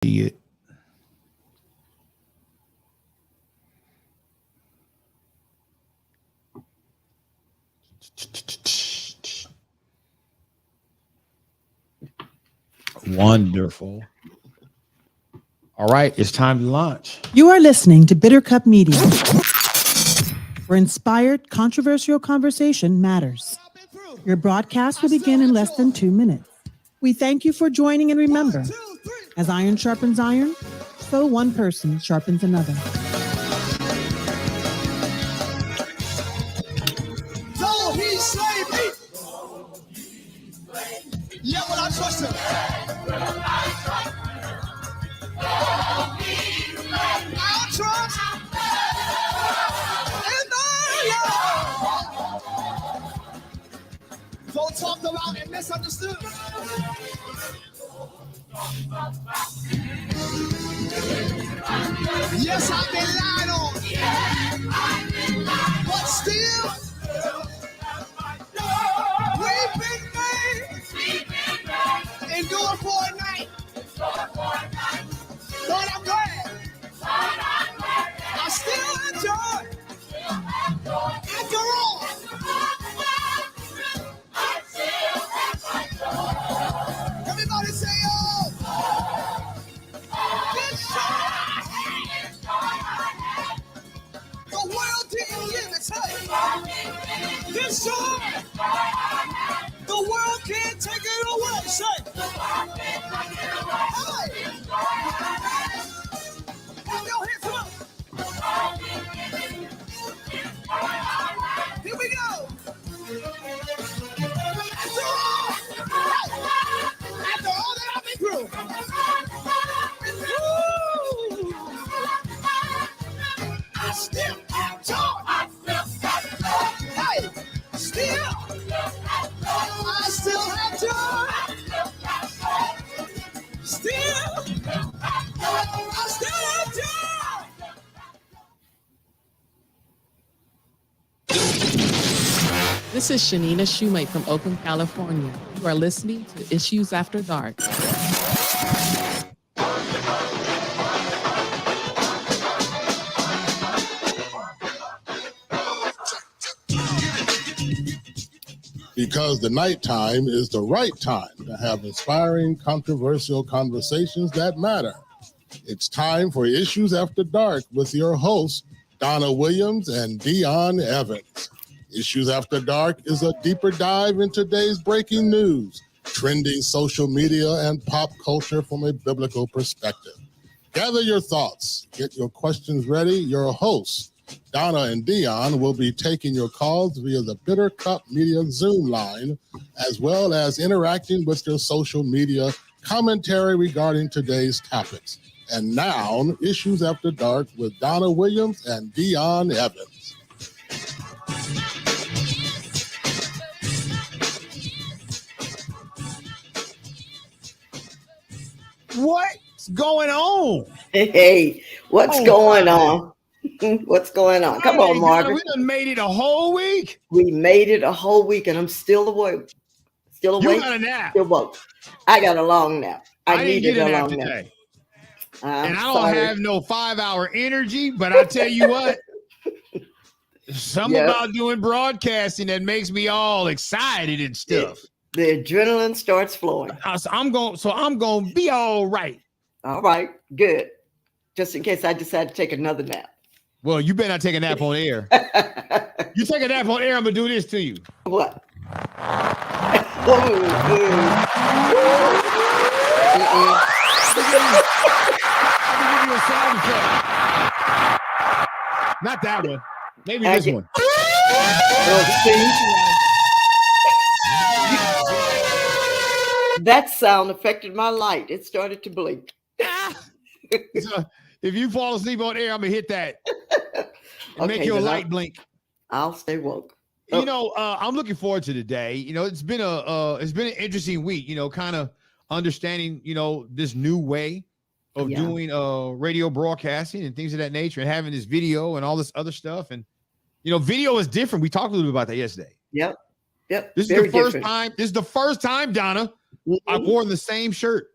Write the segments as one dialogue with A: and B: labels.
A: it. Wonderful. All right, it's time to launch.
B: You are listening to Bitter Cup Media, where inspired, controversial conversation matters. Your broadcast will begin in less than 2 minutes. We thank you for joining, and remember, as iron sharpens iron, so one person sharpens another.
C: Though he slay me, yet will I trust him. I'll trust in the Lord. Though talked about and misunderstood. Yes, I've been lied on. But still, we've been made. Endure for a night. Lord, I'm glad. I still enjoy. After all. Everybody say, oh. This joy the world didn't give it to you. This joy the world can't take it away. Say, hey. Have your hands up. Here we go. After all that I've been through. I still have joy. Hey, still. I still have joy. Still. I still have joy.
D: This is Shanina Shoemate from Oakland, California. You are listening to Issues After Dark.
E: Because the nighttime is the right time to have inspiring, controversial conversations that matter. It's time for Issues After Dark with your hosts, Donna Williams and Dion Evans. Issues After Dark is a deeper dive into today's breaking news, trending social media, and pop culture from a biblical perspective. Gather your thoughts, get your questions ready. Your hosts, Donna and Dion, will be taking your calls via the Bitter Cup Media Zoom line, as well as interacting with your social media commentary regarding today's topics. And now, Issues After Dark with Donna Williams and Dion Evans.
A: What's going on?
F: Hey, what's going on? What's going on? Come on, Margaret.
A: We done made it a whole week.
F: We made it a whole week, and I'm still awake. Still awake.
A: You got a nap.
F: Still woke. I got a long nap.
A: I didn't get a nap
F: long
A: today.
F: Nap.
A: And I don't have no 5-hour energy, but I tell you what, something about doing broadcasting that makes me all excited and stuff.
F: The adrenaline starts flowing.
A: So I'm going to be all right.
F: All right, good. Just in case I decide to take another nap.
A: Well, you better not take a nap on air. You take a nap on air, I'm going to do this to you.
F: What?
A: Not that one. Maybe this one.
F: That sound affected my light. It started to blink.
A: So if you fall asleep on air, I'm gonna hit that and make your light blink.
F: I'll stay woke.
A: You know, I'm looking forward to today. You know, it's been an interesting week. You know, kind of understanding, you know, this new way of doing radio broadcasting and things of that nature, and having this video and all this other stuff. And you know, video is different. We talked a little bit about that yesterday.
F: Yep.
A: This is the first time. This is the first time, Donna, I've worn the same shirt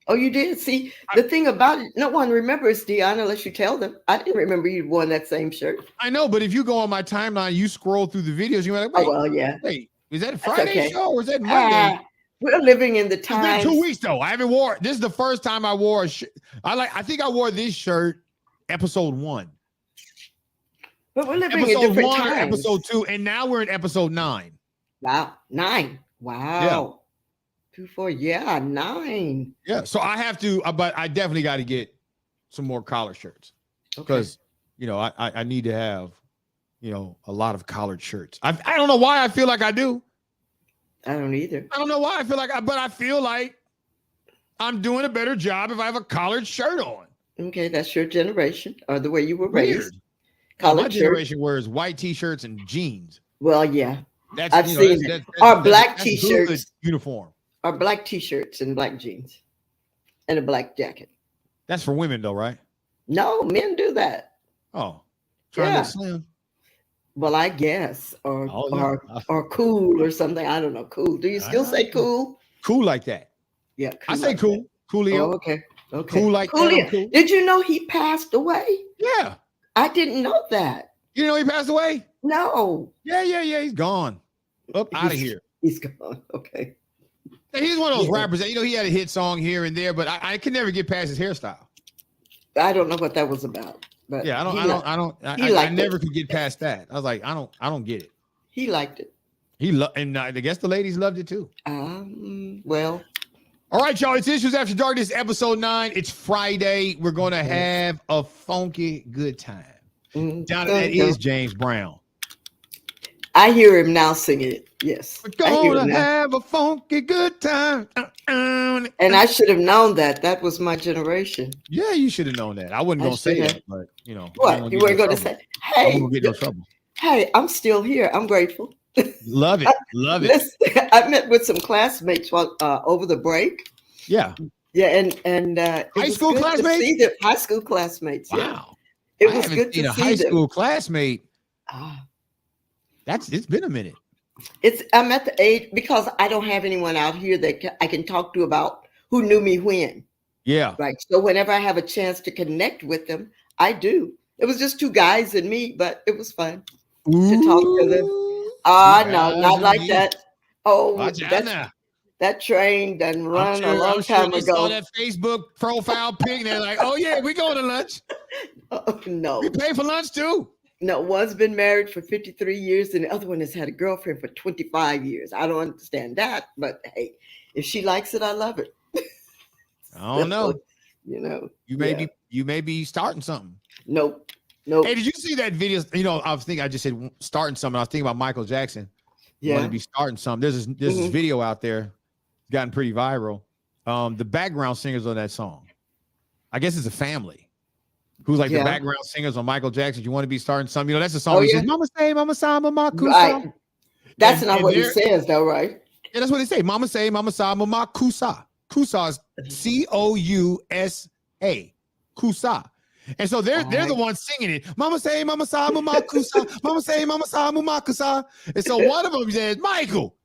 F: Oh, you did? See, the thing about it, no one remembers, Dion, unless you tell them. I didn't remember you wore that same shirt.
A: I know, but if you go on my timeline, you scroll through the videos, you're like,
F: Oh, well, yeah.
A: wait, is that a Friday
F: okay.
A: show or is that Monday?
F: We're living in the
A: It's
F: times.
A: been 2 weeks though. I haven't wore. This is the first time I wore a shirt. I think I wore this shirt episode 1.
F: But we're living
A: Episode
F: in different
A: 1 or
F: times.
A: episode 2, and now we're in episode 9.
F: Wow, 9. Wow. 2, 4, yeah, 9.
A: Yeah. So I have to, but I definitely got to get some more collar shirts because I need to have a lot of collared shirts. I don't know why I feel like I do.
F: I don't either.
A: I don't know why I feel like but I feel like I'm doing a better job if I have a collared shirt on.
F: Okay, that's your generation or the way you were
A: Weird.
F: raised. Collared
A: My generation wears white t-shirts and jeans.
F: Well, yeah.
A: That's
F: I've seen it. Or black t-shirts.
A: Uniform.
F: Or black t-shirts and black jeans and a black jacket.
A: That's for women though, right?
F: No, men do that.
A: Oh. Trying
F: Yeah.
A: to slim.
F: Well, I guess. Or cool or something. I don't know. Cool. Do you still say cool?
A: Cool like that.
F: Yeah.
A: I say
F: like
A: cool.
F: that.
A: Coolio.
F: Oh, okay. Okay.
A: Cool like
F: Coolio.
A: that. Cool.
F: Did you know he passed away?
A: Yeah.
F: I didn't know that.
A: You know he passed away?
F: No.
A: Yeah. He's gone. Up out of here.
F: He's gone. Okay.
A: He's one of those rappers that, he had a hit song here and there, but I could never get past his hairstyle.
F: I don't know what that was about. But
A: yeah, I never could get past that. I was like, I don't get it.
F: He liked it.
A: And I guess the ladies loved it too.
F: Well.
A: All right, y'all. It's Issues After Dark. This is episode 9. It's Friday. We're going to have a funky good time. Down that is James Brown.
F: I hear him now singing it. Yes.
A: We're going to have a funky good time.
F: And I should have known that. That was my generation.
A: Yeah, you should have known that. I wasn't going to say that, but
F: What? You weren't going to say, hey.
A: I won't get no trouble.
F: Hey, I'm still here. I'm grateful.
A: Love it. Love it.
F: Listen, I met with some classmates while over the break.
A: Yeah.
F: Yeah, and
A: high school classmates?
F: High school classmates.
A: Wow.
F: Yeah. It was good to see
A: a high
F: them.
A: school classmate. It's been a minute.
F: I'm at the age because I don't have anyone out here that I can talk to about who knew me when.
A: Yeah.
F: Right. So whenever I have a chance to connect with them, I do. It was just 2 guys and me, but it was fun to talk to them. No, not like that. Oh, that train done run a long time ago.
A: Saw that Facebook profile pic and they're like, oh yeah, we going to lunch.
F: No.
A: We pay for lunch too.
F: No, one's been married for 53 years and the other one has had a girlfriend for 25 years. I don't understand that, but hey, if she likes it, I love it.
A: I don't know.
F: You
A: may be starting something.
F: Nope.
A: Hey, did you see that video? I just said starting something. I was thinking about Michael Jackson. Yeah. Want to be starting something. There's this video out there. It's gotten pretty viral. The background singers on that song. I guess it's a family. Who's like the background singers on Michael Jackson? You want to be starting something? That's the song. He says, Mama say, Mama sa, Mama kusa.
F: Right. That's not what he says, though, right?
A: Yeah, that's what they say. Mama say, Mama sa, Mama kusa. Kusa is Cousa. Kusa. And so they're the ones singing it. Mama say, Mama sa, Mama kusa. Mama say, Mama sa, Mama kusa. And so one of them says, Michael,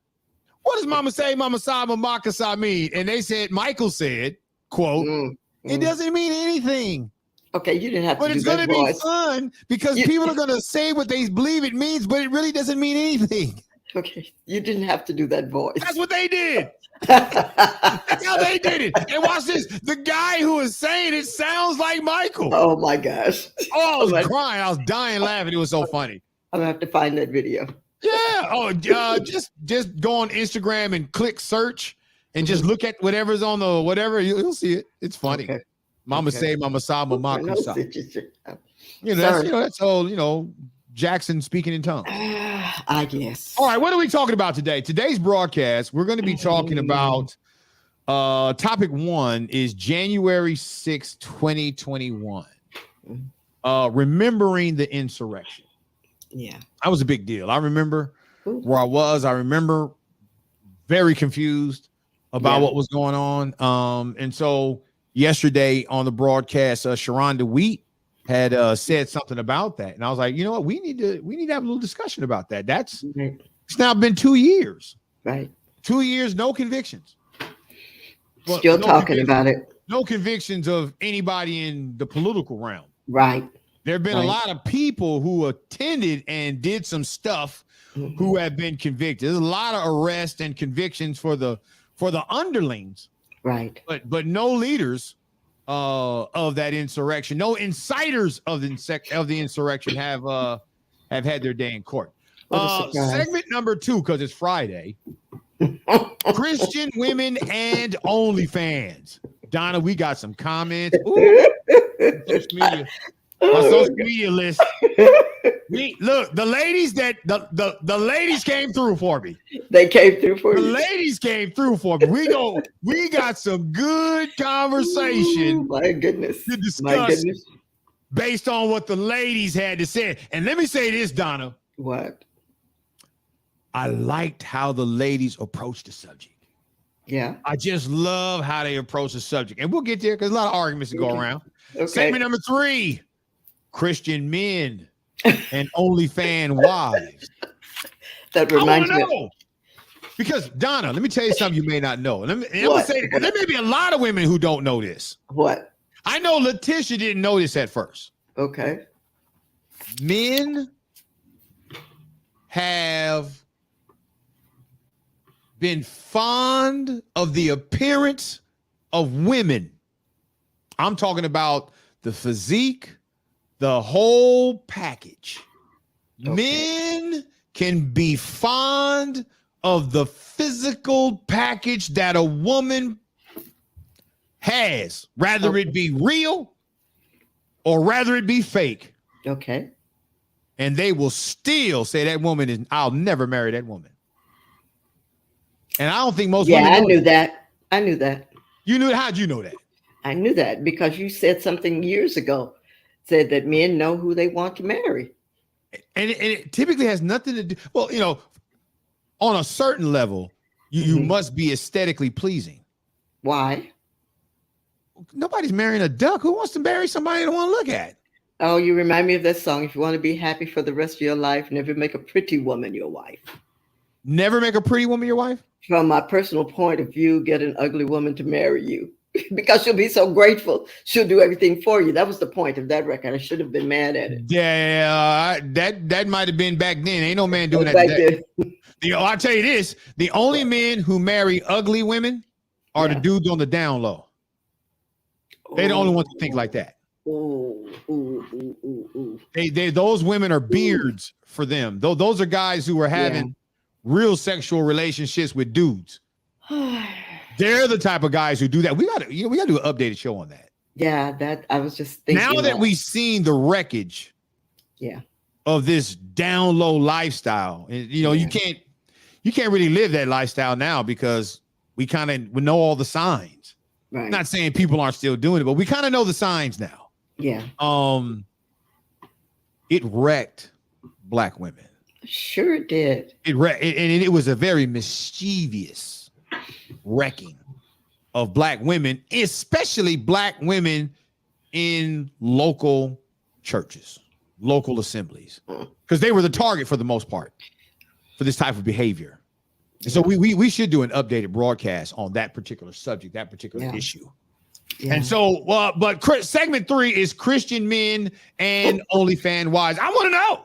A: what does Mama say, Mama sa, Mama kusa mean? And Michael said, quote, it doesn't mean anything.
F: Okay, you didn't have to.
A: But it's going to be fun because people are going to say what they believe it means, but it really doesn't mean anything.
F: Okay, you didn't have to do that voice.
A: That's what they did. That's how they did it. And watch this. The guy who is saying it sounds like Michael.
F: Oh my gosh.
A: Oh, I was crying. I was dying laughing. It was so funny.
F: I'm going to have to find that video.
A: Yeah. Oh, just go on Instagram and click search and just look at whatever's on the whatever. You'll see it. It's funny. Okay. Mama say, Mama sa, Mama kusa. That's all, Jackson speaking in tongues.
F: I guess.
A: All right, what are we talking about today? Today's broadcast, we're going to be talking about topic 1 is January 6, 2021. Remembering the insurrection.
F: Yeah.
A: That was a big deal. I remember where I was. I remember very confused about what was going on. And so yesterday on the broadcast, Sharonda Wheat had said something about that, and I was like, you know what, we need to have a little discussion about that. It's now been 2 years,
F: right?
A: 2 years, no convictions. But
F: Still talking about it.
A: No convictions of anybody in the political realm.
F: Right.
A: There have been a lot of people who attended and did some stuff who have been convicted. There's a lot of arrests and convictions for the underlings.
F: Right.
A: But no leaders of that insurrection, no inciters of the insurrection have had their day in court. Segment number 2, because it's Friday. Christian women and OnlyFans. Donna, we got some comments. Ooh, my social media list. Look, the ladies the ladies came through for me.
F: They came through for you.
A: The ladies came through for me. We got some good conversation.
F: Ooh, my goodness.
A: To discuss based on what the ladies had to say. And let me say this, Donna.
F: What?
A: I liked how the ladies approached the subject.
F: Yeah.
A: I just love how they approach the subject. And we'll get there because a lot of arguments to go around.
F: Okay.
A: Segment number 3, Christian men and OnlyFans wives.
F: That reminds me.
A: Because, Donna, let me tell you something you may not know. And I'm gonna say, there may be a lot of women who don't know this.
F: What?
A: I know Letitia didn't know this at first.
F: Okay.
A: Men have been fond of the appearance of women. I'm talking about the physique, the whole package. Okay. Men can be fond of the physical package that a woman has, rather it be real or rather it be fake.
F: Okay.
A: And they will still say that woman is, I'll never marry that woman. And I don't think most women
F: I knew that. I knew that.
A: You knew, how'd you know that?
F: I knew that because you said something years ago, said that men know who they want to marry.
A: And it typically has nothing to do, well, you know, on a certain level, you must be aesthetically pleasing.
F: Why?
A: Nobody's marrying a duck. Who wants to marry somebody they don't want to look at?
F: Oh, you remind me of that song. If you want to be happy for the rest of your life, never make a pretty woman your wife.
A: Never make a pretty woman your wife?
F: From my personal point of view, get an ugly woman to marry you because she'll be so grateful. She'll do everything for you. That was the point of that record. I should have been mad at it.
A: Yeah, that might have been back then. Ain't no man doing that today. I'll tell you this. The only men who marry ugly women are the dudes on the down low. They're the only ones who think like that. Those women are beards for them. Those are guys who are having real sexual relationships with dudes. They're the type of guys who do that. We gotta do an updated show on that.
F: Yeah, that I was just thinking.
A: Now that we've seen the wreckage of this down low lifestyle, and you can't really live that lifestyle now because we know all the signs. Right. I'm not saying people aren't still doing it, but we kind of know the signs now.
F: Yeah.
A: It wrecked Black women.
F: Sure it did.
A: It was a very mischievous wrecking of Black women, especially Black women in local churches, local assemblies, because they were the target for the most part for this type of behavior. And so we should do an updated broadcast on that particular subject, that particular issue. Yeah. And so, but segment 3 is Christian men and OnlyFans wives. I want to know.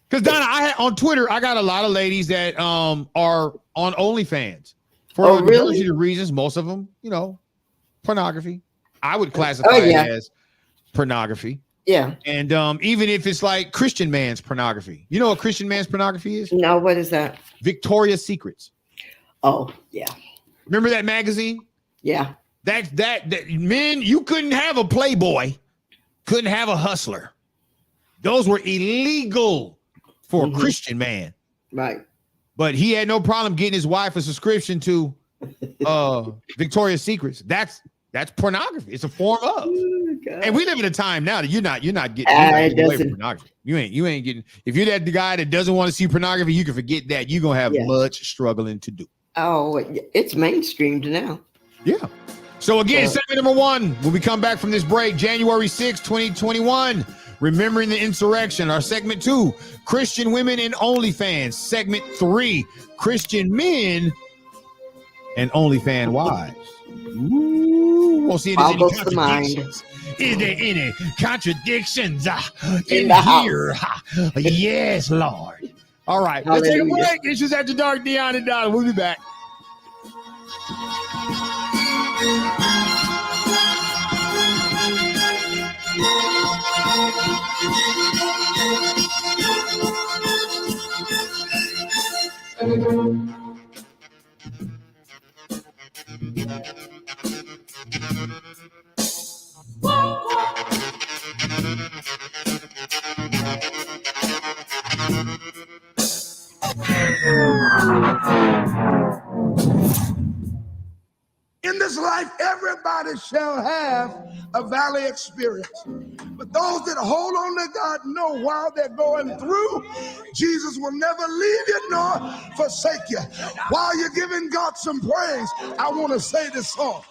A: Because Donna, on Twitter, I got a lot of ladies that are on OnlyFans for a diversity of reasons. Most of them, pornography. I would classify it as pornography.
F: Yeah.
A: And even if it's like Christian man's pornogaphy. You know what Christian man's pornography is?
F: No, what is that?
A: Victoria's Secrets.
F: Oh, yeah.
A: Remember that magazine?
F: Yeah.
A: That men, you couldn't have a Playboy, couldn't have a Hustler. Those were illegal for a Christian man.
F: Right.
A: But he had no problem getting his wife a subscription to Victoria's Secrets. That's pornography. It's a form of. And we live in a time now that you're not getting away from pornography. You ain't getting. If you're that guy that doesn't want to see pornography, you can forget that. You're gonna have much struggling to do.
F: Oh, it's mainstreamed now.
A: Yeah. So again, segment number 1, when we come back from this break, January 6, 2021, remembering the insurrection. Our segment 2, Christian women and OnlyFans. Segment 3, Christian men and OnlyFans wives. Ooh, we'll see if there's any
F: Boggles the mind.
A: contradictions. Is there any contradictions in
F: the house.
A: here? Yes, Lord. All right, let's take a
F: Hallelujah.
A: break. Issues After Dark, Dion and Don. We'll be back.
C: In this life, everybody shall have a valley experience. But those that hold on to God know while they're going through, Jesus will never leave you nor forsake you. While you're giving God some praise, I want to say this song.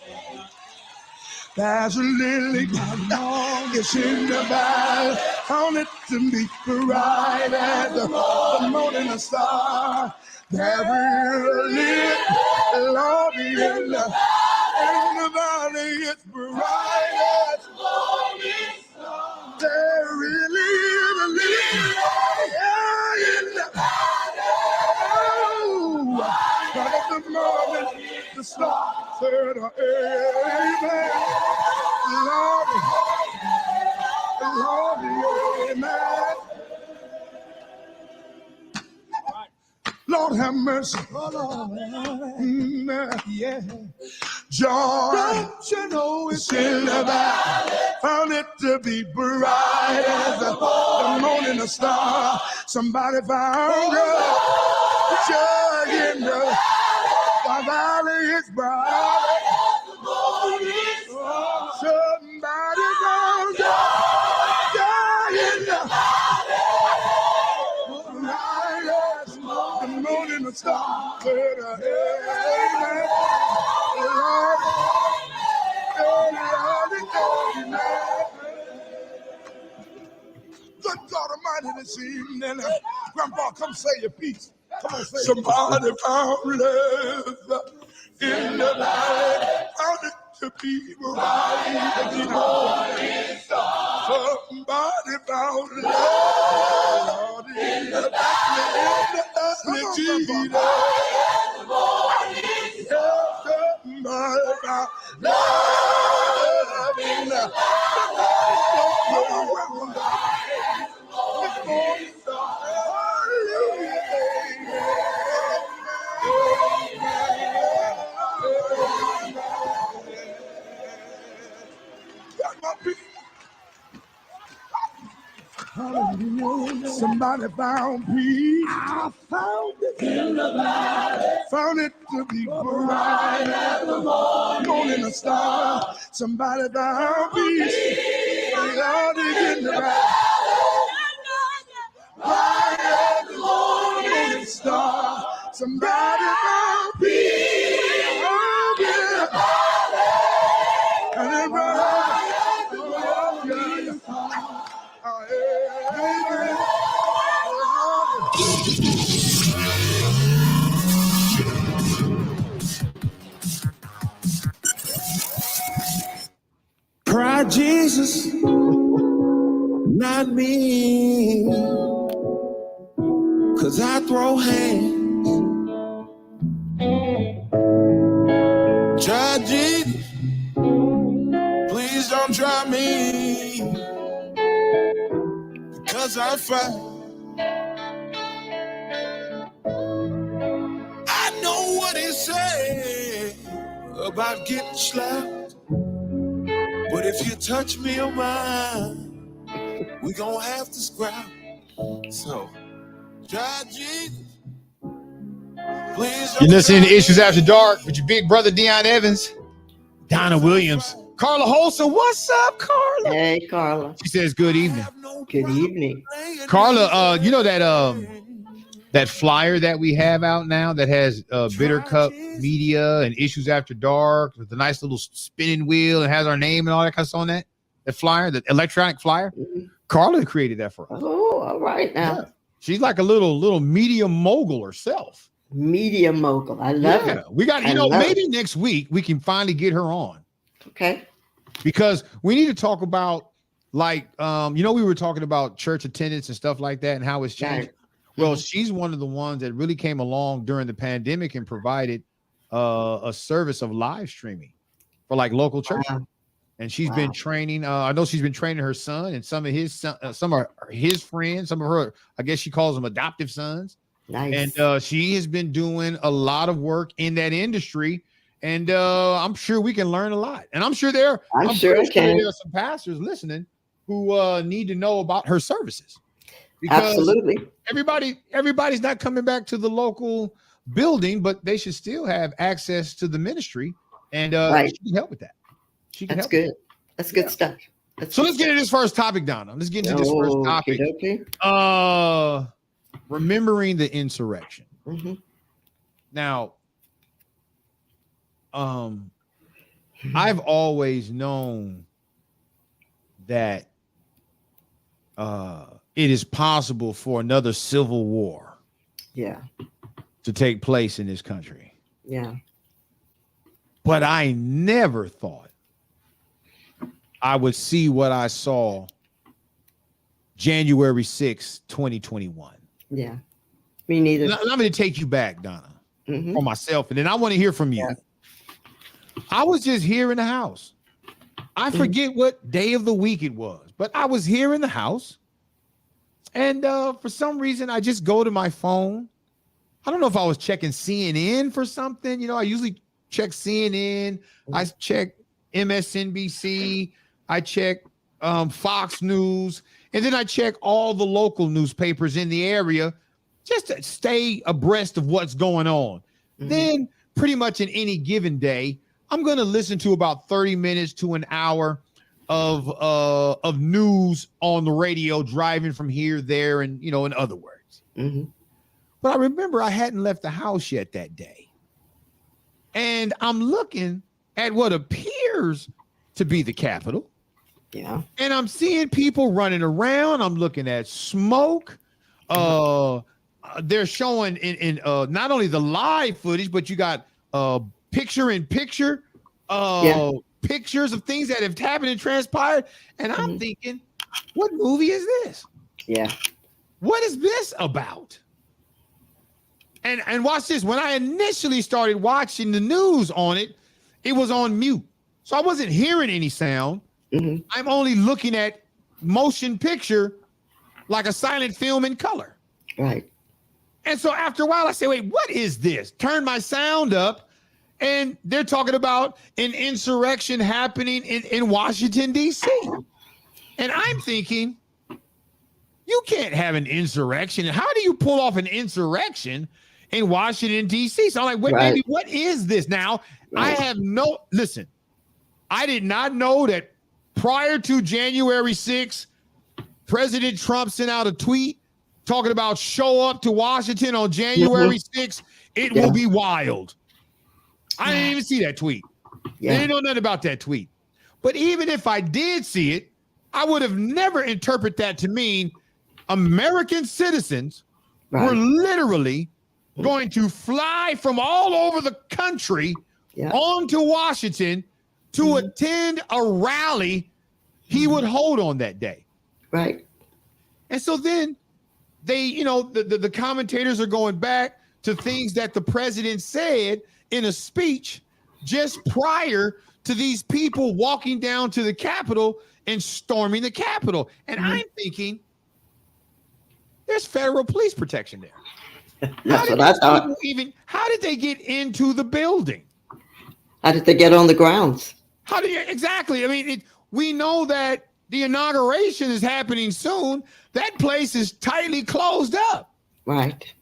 C: There's a lily, it's in the valley, found it to be bright as the morning star. There is a lily, Lord, in the valley, it's bright as the morning star. There really is a lily in the valley, bright as the morning, the star said, amen. Lord, amen. Lord have mercy. Yeah. Joy, don't you know it's in the valley? Found it to be bright as the morning star. Somebody found joy in the valley is bright. Somebody found joy in the morning star. Amen. Good God Almighty, this evening, Grandpa, come say your piece. Come on, say somebody found love in the valley, found it to be bright as the morning star. Somebody found love in the valley, Jesus. Somebody found love in the morning star. Somebody found peace. I found it in the valley. Found it to be bright as the morning star. Somebody found peace. Found it in the valley. Bright as the morning star. Somebody found peace. Found it in the valley. And it bright as the morning star. Cry Jesus, not me, 'cause I throw hands. Try Jesus, please don't try me, because I fight. I know what he said about getting slapped, but if you touch me or mine, we gonna have to scrap. So, try Jesus. Please.
A: You're listening to Issues After Dark with your big brother Dion Evans, Donna Williams, Carla Holson. What's up, Carla?
F: Hey, Carla.
A: She says good evening.
F: Good evening.
A: Carla, you know that flyer that we have out now that has Bitter Cup Media and Issues After Dark with the nice little spinning wheel and has our name and all that kind of stuff on that? That flyer, the electronic flyer. Mm-hmm. Carla created that for us.
F: Oh, all right now. Yeah.
A: She's like a little media mogul herself.
F: Media mogul. I love it.
A: We got, maybe next week we can finally get her on.
F: Okay.
A: Because we need to talk about, like, we were talking about church attendance and stuff like that and how it's changed. Right. Well, she's one of the ones that really came along during the pandemic and provided a service of live streaming for like local churches. Wow. And she's been training. I know she's been training her son and some of his friends, some of her, I guess she calls them adoptive sons. Nice. And she has been doing a lot of work in that industry. And I'm sure we can learn a lot. And I'm sure there are some pastors listening who need to know about her services. Because
F: absolutely.
A: Everybody's not coming back to the local building, but they should still have access to the ministry. And she can help with that.
F: That's good. That's good stuff.
A: So let's get into this first topic, Donna. Let's get into this first topic. Okay. Remembering the insurrection. Mm-hmm. Now, I've always known that it is possible for another civil war to take place in this country.
F: Yeah.
A: But I never thought I would see what I saw January 6th, 2021.
F: Yeah. Me neither.
A: I'm going to take you back, Donna, for myself, and then I want to hear from you. Yeah. I was just here in the house. I forget what day of the week it was, but I was here in the house. And for some reason, I just go to my phone. I don't know if I was checking CNN for something. I usually check CNN. I check MSNBC. I check Fox News. And then I check all the local newspapers in the area just to stay abreast of what's going on. Mm-hmm. Then pretty much in any given day, I'm going to listen to about 30 minutes to an hour of news on the radio, driving from here, there, and, in other words. Mm-hmm. But I remember I hadn't left the house yet that day. And I'm looking at what appears to be the Capitol.
F: Yeah.
A: And I'm seeing people running around. I'm looking at smoke. They're showing in not only the live footage, but you got picture-in-picture pictures of things that have happened and transpired. And I'm thinking, what movie is this?
F: Yeah.
A: What is this about? And watch this. When I initially started watching the news on it, it was on mute. So I wasn't hearing any sound. Mm-hmm. I'm only looking at motion picture like a silent film in color.
F: Right.
A: And so after a while, I say, wait, what is this? Turn my sound up, and they're talking about an insurrection happening in Washington, D.C. And I'm thinking, you can't have an insurrection. How do you pull off an insurrection in Washington, D.C.? So I'm like, wait, baby, what is this? Now, listen, I did not know that prior to January 6th, President Trump sent out a tweet talking about show up to Washington on January 6th. It will be wild. I didn't even see that tweet. Yeah. I didn't know nothing about that tweet. But even if I did see it, I would have never interpreted that to mean American citizens were literally going to fly from all over the country onto Washington to attend a rally he would hold on that day.
F: Right.
A: And so then they, the commentators are going back to things that the president said in a speech just prior to these people walking down to the Capitol and storming the Capitol. And I'm thinking, there's federal police protection there.
F: That's what I thought.
A: How did they get into the building?
F: How did they get on the grounds?
A: Exactly. I mean, we know that the inauguration is happening soon. That place is tightly closed up.
F: Right.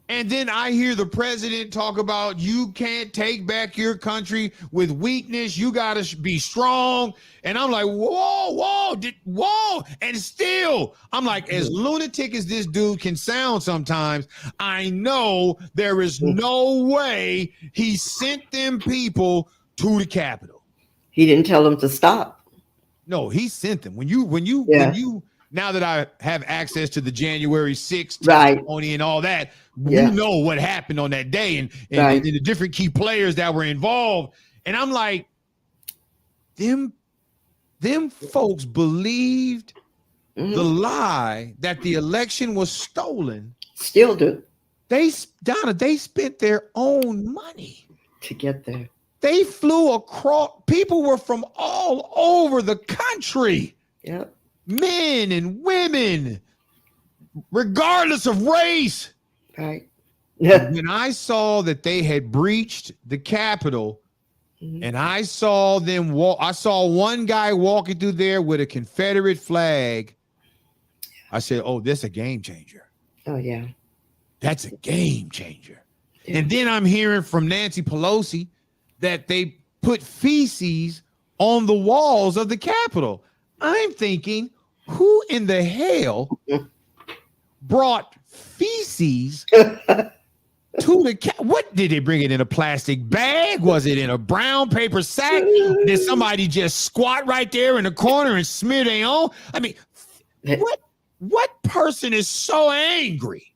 A: And then I hear the president talk about you can't take back your country with weakness. You got to be strong. And I'm like, whoa. And still, I'm like, as lunatic as this dude can sound sometimes, I know there is no way he sent them people to the Capitol.
F: He didn't tell them to stop.
A: No, he sent them. When you now that I have access to the January 6th
F: Right.
A: testimony and all that,
F: Yeah.
A: you know what happened on that day and
F: Right.
A: the different key players that were involved. And I'm like, them folks believed the lie that the election was stolen.
F: Still do.
A: Donna, they spent their own money
F: to get there.
A: They flew across. People were from all over the country.
F: Yep.
A: Men and women, regardless of race.
F: Right. Yeah.
A: When I saw that they had breached the Capitol, and I saw them walk, I saw one guy walking through there with a Confederate flag. I said, "Oh, this is a game changer."
F: Oh yeah.
A: That's a game changer.
F: Yeah.
A: And then I'm hearing from Nancy Pelosi that they put feces on the walls of the Capitol. I'm thinking, who in the hell brought feces to the what did they bring it in a plastic bag? Was it in a brown paper sack? Did somebody just squat right there in the corner and smear their own? I mean, what person is so angry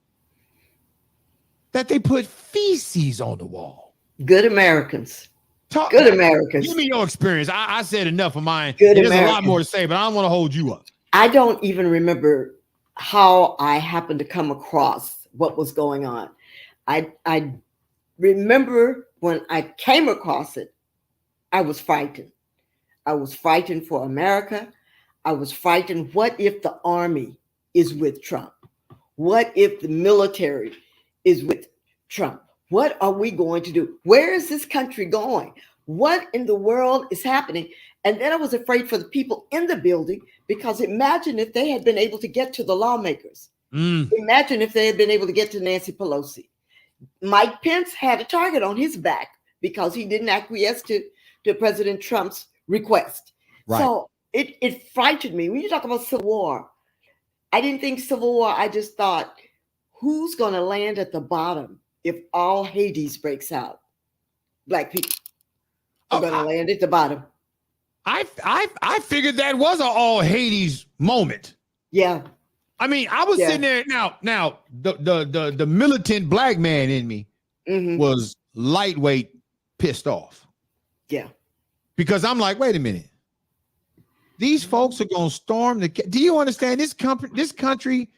A: that they put feces on the wall?
F: Good Americans. Good Americans.
A: Give me your experience. I said enough of mine.
F: Good
A: There's
F: Americans.
A: a lot more to say, but I don't want to hold you up.
F: I don't even remember how I happened to come across what was going on. I remember when I came across it, I was frightened. I was frightened for America. I was frightened. What if the army is with Trump? What if the military is with Trump? What are we going to do? Where is this country going? What in the world is happening? And then I was afraid for the people in the building, because imagine if they had been able to get to the lawmakers. Imagine if they had been able to get to Nancy Pelosi. Mike Pence had a target on his back because he didn't acquiesce to President Trump's request.
A: Right.
F: So it frightened me. When you talk about civil war, I didn't think civil war. I just thought, who's going to land at the bottom if all Hades breaks out? Black people are going to land at the bottom.
A: I figured that was an all Hades moment.
F: Yeah.
A: I mean, I was sitting there now the militant black man in me was lightweight pissed off.
F: Yeah.
A: Because I'm like, wait a minute. These folks are going to storm do you understand this country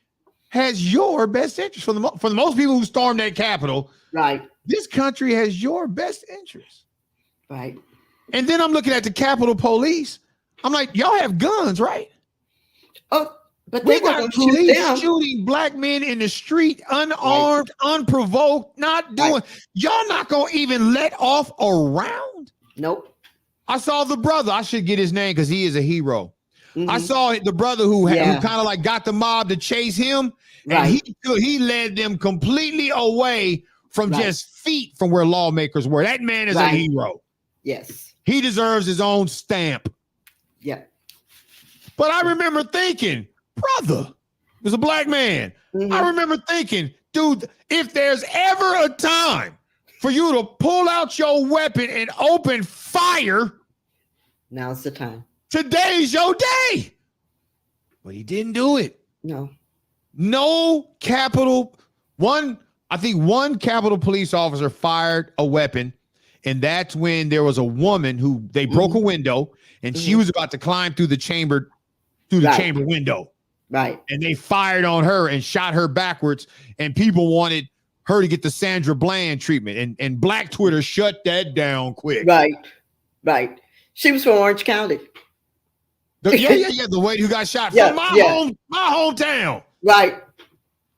A: has your best interest for the most people who stormed that Capitol.
F: Right.
A: This country has your best interest.
F: Right.
A: And then I'm looking at the Capitol Police. I'm like, y'all have guns, right?
F: Oh, but
A: we
F: they
A: got police shooting black men in the street, unarmed, unprovoked, not doing. Y'all not gonna even let off a round?
F: Nope.
A: I saw the brother. I should get his name because he is a hero. I saw the brother who kind of like got the mob to chase him, and he led them completely away from just feet from where lawmakers were. That man is a hero.
F: Yes.
A: He deserves his own stamp.
F: Yeah.
A: But I remember thinking, brother, was a black man. I remember thinking, dude, if there's ever a time for you to pull out your weapon and open fire,
F: now's the time.
A: Today's your day. But he didn't do it. No Capitol. I think one Capitol police officer fired a weapon. And that's when there was a woman who they broke a window and she was about to climb through the chamber window.
F: Right.
A: And they fired on her and shot her backwards. And people wanted her to get the Sandra Bland treatment. And Black Twitter shut that down quick.
F: Right. Right. She was from Orange County.
A: The lady who got shot from my hometown.
F: Right.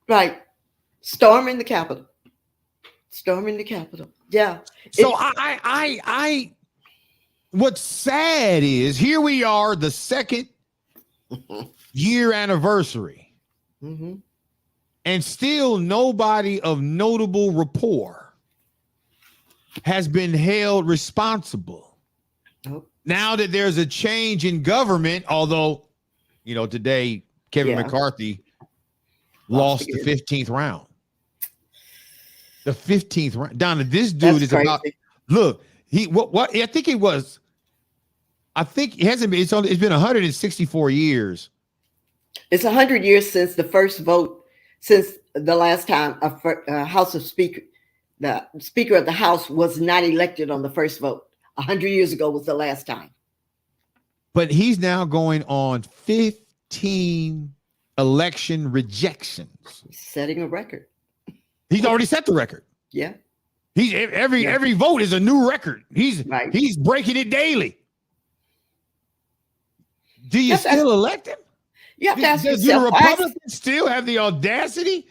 F: Right. Storming the Capitol. Yeah.
A: So what's sad is here we are, the second year anniversary, and still nobody of notable rapport has been held responsible.
F: Nope. Now
A: that there's a change in government, although, today Kevin McCarthy lost the 15th round. The 15th round. Donna, this dude is crazy. I think it was. I think it hasn't been. It's been 164 years
F: It's 100 years since the first vote, since the last time the Speaker of the House was not elected on the first vote. 100 years ago was the last time.
A: But he's now going on 15 election rejections.
F: He's setting a record.
A: He's already set the record.
F: Yeah.
A: Every vote is a new record. He's breaking it daily. Do you still elect him?
F: You have to ask yourself.
A: Do the Republicans still have the audacity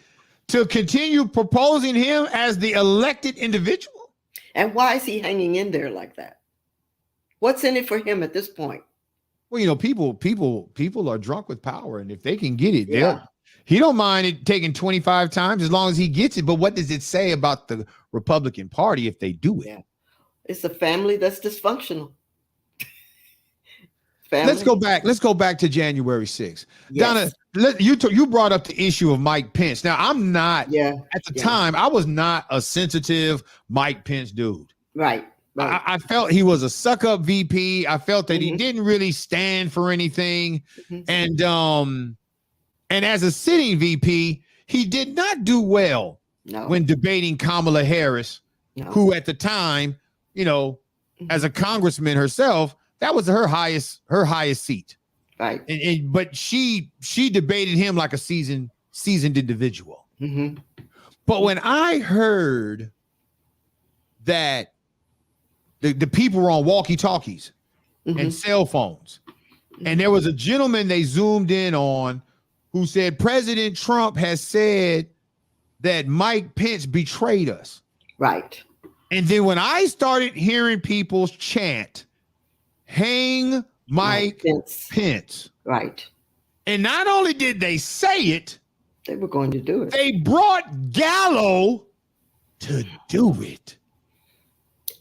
A: to continue proposing him as the elected individual?
F: And why is he hanging in there like that? What's in it for him at this point?
A: Well, you know, people are drunk with power, and if they can get it, he don't mind it taking 25 times as long as he gets it. But what does it say about the Republican Party if they do it?
F: Yeah. It's a family that's dysfunctional. Family.
A: Let's go back to January 6th. Yes. Donna, you brought up the issue of Mike Pence. Now, I'm not at the time, I was not a sensitive Mike Pence dude.
F: Right.
A: I felt he was a suck-up VP. I felt that he didn't really stand for anything. And as a sitting VP, he did not do well when debating Kamala Harris, who at the time, you know, as a congressman herself, that was her highest seat. Right. But she debated him like a seasoned individual. But when I heard that the people were on walkie-talkies and cell phones, and there was a gentleman they zoomed in on who said President Trump has said that Mike Pence betrayed us.
F: Right.
A: And then when I started hearing people chant, hang Mike Pence.
F: Right.
A: And not only did they say it,
F: they were going to do it.
A: They brought Gallo to do it.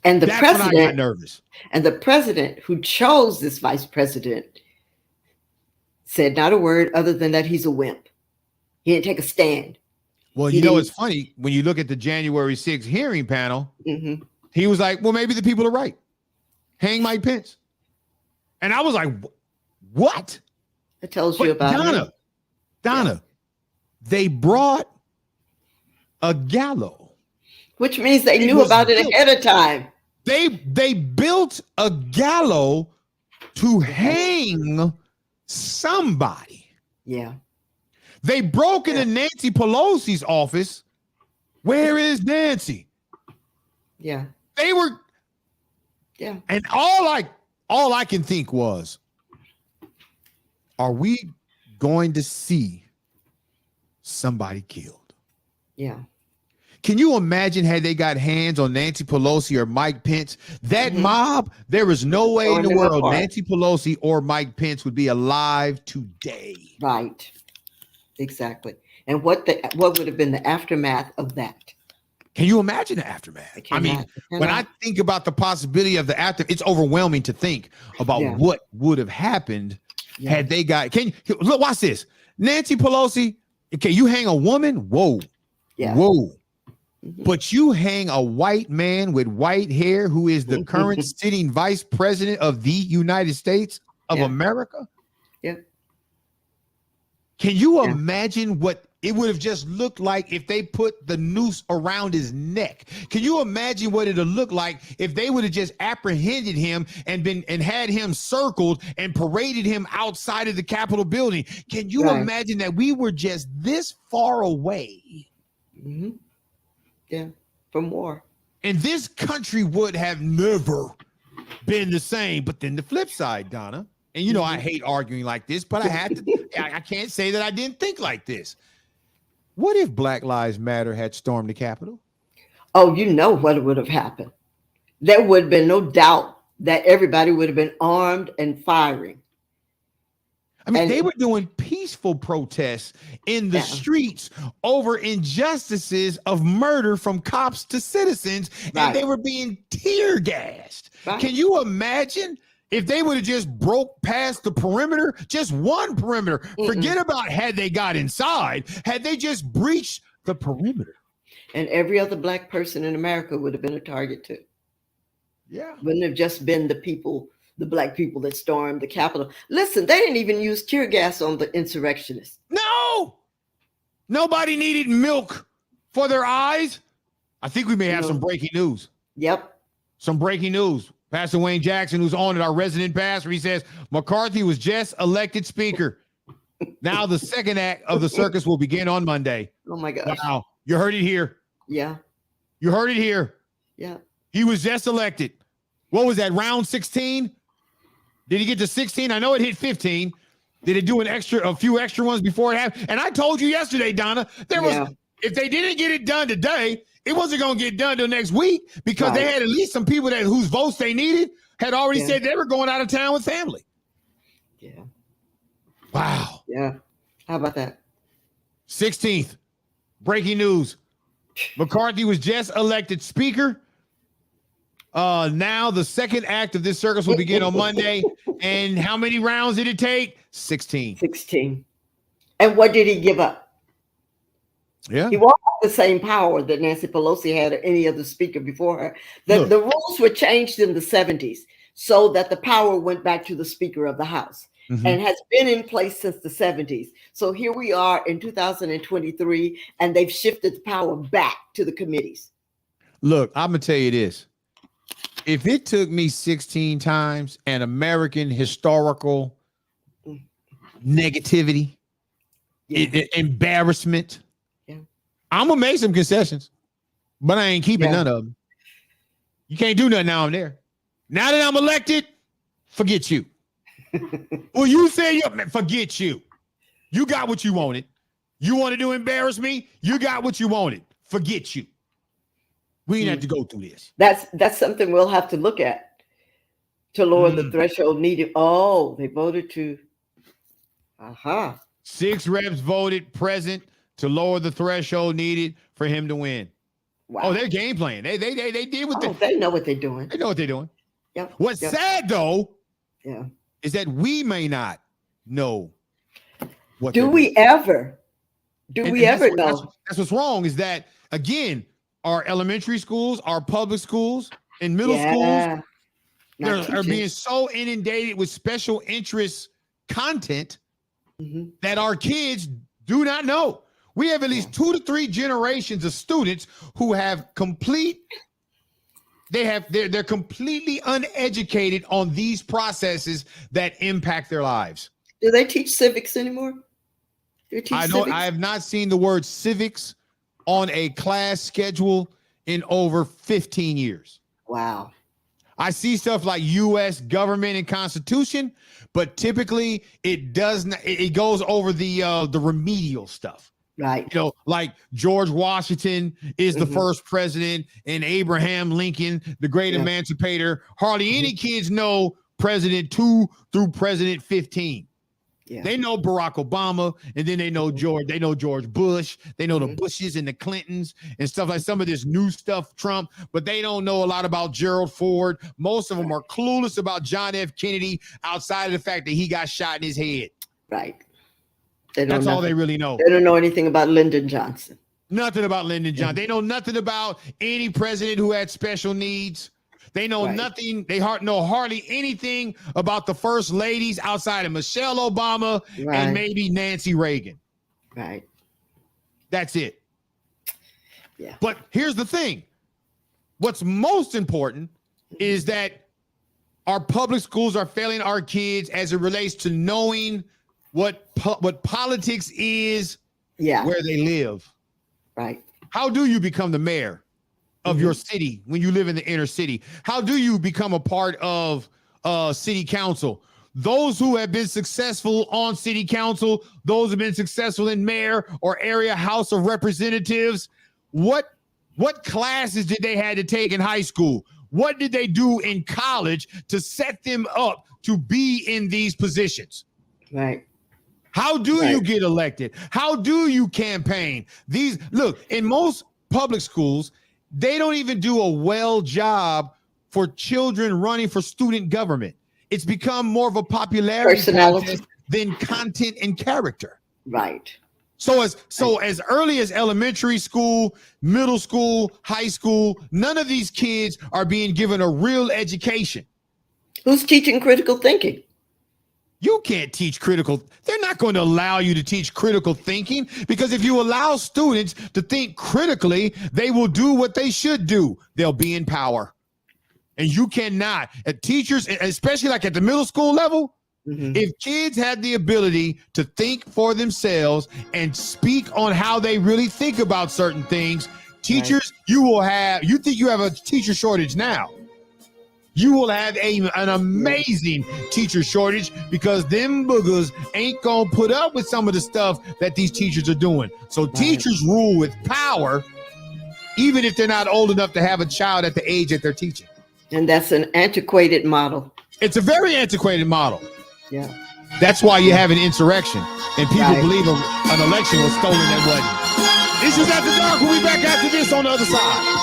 F: And the
A: That's when I got nervous.
F: And the president who chose this vice president said not a word other than that he's a wimp. He didn't take a stand.
A: Well, you know, it's funny when you look at the January 6th hearing panel, he was like, well, maybe the people are right. Hang Mike Pence. And I was like, what?
F: It tells you about
A: Donna, they brought a Gallo.
F: Which means they knew about it ahead of time.
A: They built a Gallo to hang somebody.
F: Yeah.
A: They broke into Nancy Pelosi's office. Where is Nancy?
F: Yeah.
A: They were.
F: Yeah.
A: And all I can think was, are we going to see somebody killed?
F: Yeah.
A: Can you imagine had they got hands on Nancy Pelosi or Mike Pence? That mob, there is no way in the world Nancy Pelosi or Mike Pence would be alive today.
F: Right. Exactly. And what would have been the aftermath of that?
A: Can you imagine the aftermath? I mean, when I think about the possibility of the after, it's overwhelming to think about what would have happened had they got. Look, watch this. Nancy Pelosi. Okay, you hang a woman. Whoa. Yeah. Whoa. But you hang a white man with white hair who is the current sitting vice president of the United States of America.
F: Yeah.
A: Can you imagine what it would have just looked like if they put the noose around his neck? Can you imagine what it would look like if they would have just apprehended him and had him circled and paraded him outside of the Capitol building? Can you imagine that we were just this far away?
F: Yeah, from war.
A: And this country would have never been the same. But then the flip side, Donna, and you know, I hate arguing like this, but I had to, I can't say that I didn't think like this. What if Black Lives Matter had stormed the Capitol?
F: Oh, you know what would have happened. There would have been no doubt that everybody would have been armed and firing.
A: I mean, they were doing peaceful protests in the streets over injustices of murder from cops to citizens, and they were being tear gassed. Can you imagine if they would have just broke past the perimeter, just one perimeter? Forget about had they got inside, had they just breached the perimeter.
F: And every other Black person in America would have been a target too.
A: Yeah.
F: Wouldn't have just been the people the black people that stormed the Capitol. Listen, they didn't even use tear gas on the insurrectionists.
A: No, nobody needed milk for their eyes. I think we may have some breaking news.
F: Yep.
A: Some breaking news. Pastor Wayne Jackson, who's on it, our resident pastor, he says McCarthy was just elected speaker. Now the second act of the circus will begin on Monday.
F: Oh my gosh.
A: Wow. You heard it here.
F: Yeah.
A: You heard it here.
F: Yeah.
A: He was just elected. What was that, round 16? Did he get to 16? I know it hit 15. Did it do a few extra ones before it happened? And I told you yesterday, Donna, if they didn't get it done today, it wasn't going to get done till next week because they had at least some people whose votes they needed had already said they were going out of town with family.
F: Yeah.
A: Wow.
F: Yeah. How about that?
A: 16th. Breaking news. McCarthy was just elected speaker. Now the second act of this circus will begin on Monday. And how many rounds did it take? 16.
F: 16. And what did he give up?
A: Yeah.
F: He won't have the same power that Nancy Pelosi had or any other speaker before her. The rules were changed in the 70s so that the power went back to the Speaker of the House and has been in place since the 70s. So here we are in 2023, and they've shifted the power back to the committees.
A: Look, I'm going to tell you this. If it took me 16 times and American historical negativity, embarrassment, I'm going to make some concessions, but I ain't keeping none of them. You can't do nothing now I'm there. Now that I'm elected, forget you. Well, you say forget you. You got what you wanted. You wanted to embarrass me? You got what you wanted. Forget you. We didn't have to go through this.
F: That's something we'll have to look at to lower the threshold needed. Oh, they voted to.
A: 6 reps voted present to lower the threshold needed for him to win.
F: Wow.
A: Oh, they're game playing. They did what
F: they know what they're doing.
A: They know what they're doing.
F: Yep.
A: What's sad though,
F: yeah,
A: is that we may not know what.
F: Do we ever know?
A: That's what's wrong. Is that again? Our elementary schools, our public schools, and middle schools are being so inundated with special interest content that our kids do not know. We have at least 2 to 3 generations of students who have they're completely uneducated on these processes that impact their lives.
F: Do they teach civics anymore?
A: I have not seen the word civics on a class schedule in over 15 years.
F: Wow.
A: I see stuff like U.S. government and constitution, but typically it does not. It goes over the remedial stuff.
F: Right.
A: You know, like George Washington is the first president and Abraham Lincoln, the great emancipator. Hardly any kids know President 2 through President 15. Yeah. They know Barack Obama, and then they know George. They know George Bush. They know the Bushes and the Clintons and stuff like some of this new stuff, Trump. But they don't know a lot about Gerald Ford. Most of them are clueless about John F. Kennedy, outside of the fact that he got shot in his head.
F: Right.
A: That's all they really know.
F: They don't know anything about Lyndon Johnson.
A: Nothing about Lyndon Johnson. They know nothing about any president who had special needs. They know nothing. They know hardly anything about the first ladies outside of Michelle Obama and maybe Nancy Reagan.
F: Right.
A: That's it.
F: Yeah.
A: But here's the thing. What's most important is that our public schools are failing our kids as it relates to knowing what politics is, where they live.
F: Right.
A: How do you become the mayor of your city when you live in the inner city? How do you become a part of city council? Those who have been successful on city council, those who have been successful in mayor or area house of representatives, what classes did they have to take in high school? What did they do in college to set them up to be in these positions?
F: Right.
A: How do you get elected? How do you campaign? Look, in most public schools, they don't even do a well job for children running for student government. It's become more of a popularity contest than content and character.
F: Right.
A: So as early as elementary school, middle school, high school, none of these kids are being given a real education.
F: Who's teaching critical thinking?
A: You can't teach critical. They're not going to allow you to teach critical thinking, because if you allow students to think critically, they will do what they should do. They'll be in power. And you cannot. Teachers, especially like at the middle school level, if kids had the ability to think for themselves and speak on how they really think about certain things, teachers, you think you have a teacher shortage now. You will have an amazing teacher shortage, because them boogers ain't going to put up with some of the stuff that these teachers are doing. So teachers rule with power, even if they're not old enough to have a child at the age that they're teaching.
F: And that's an antiquated model.
A: It's a very antiquated model.
F: Yeah.
A: That's why you have an insurrection, and people believe an election was stolen that wasn't. Issues After Dark. We'll be back after this on the other side.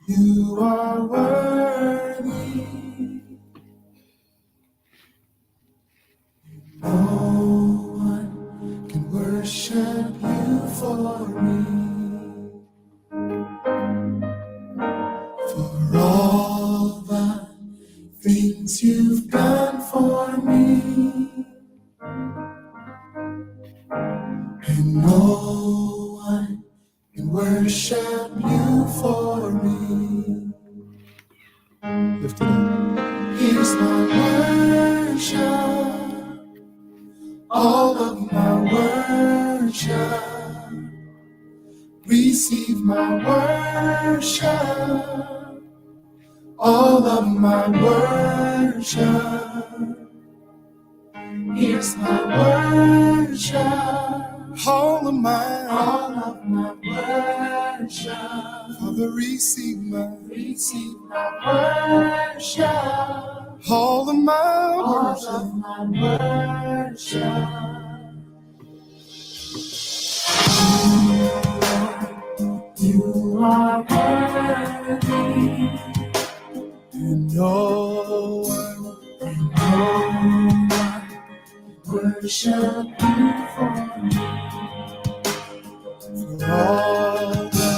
C: You are worthy. No one can worship you for me. For all the things you've done for me. And no one can worship you for me. Lift it up. Here's my worship, all of my worship. Receive my worship, all of my worship. Here's my worship, all of my worship. Father, receive my worship, all of my worship. You are worthy, and no one worship you for me. For all the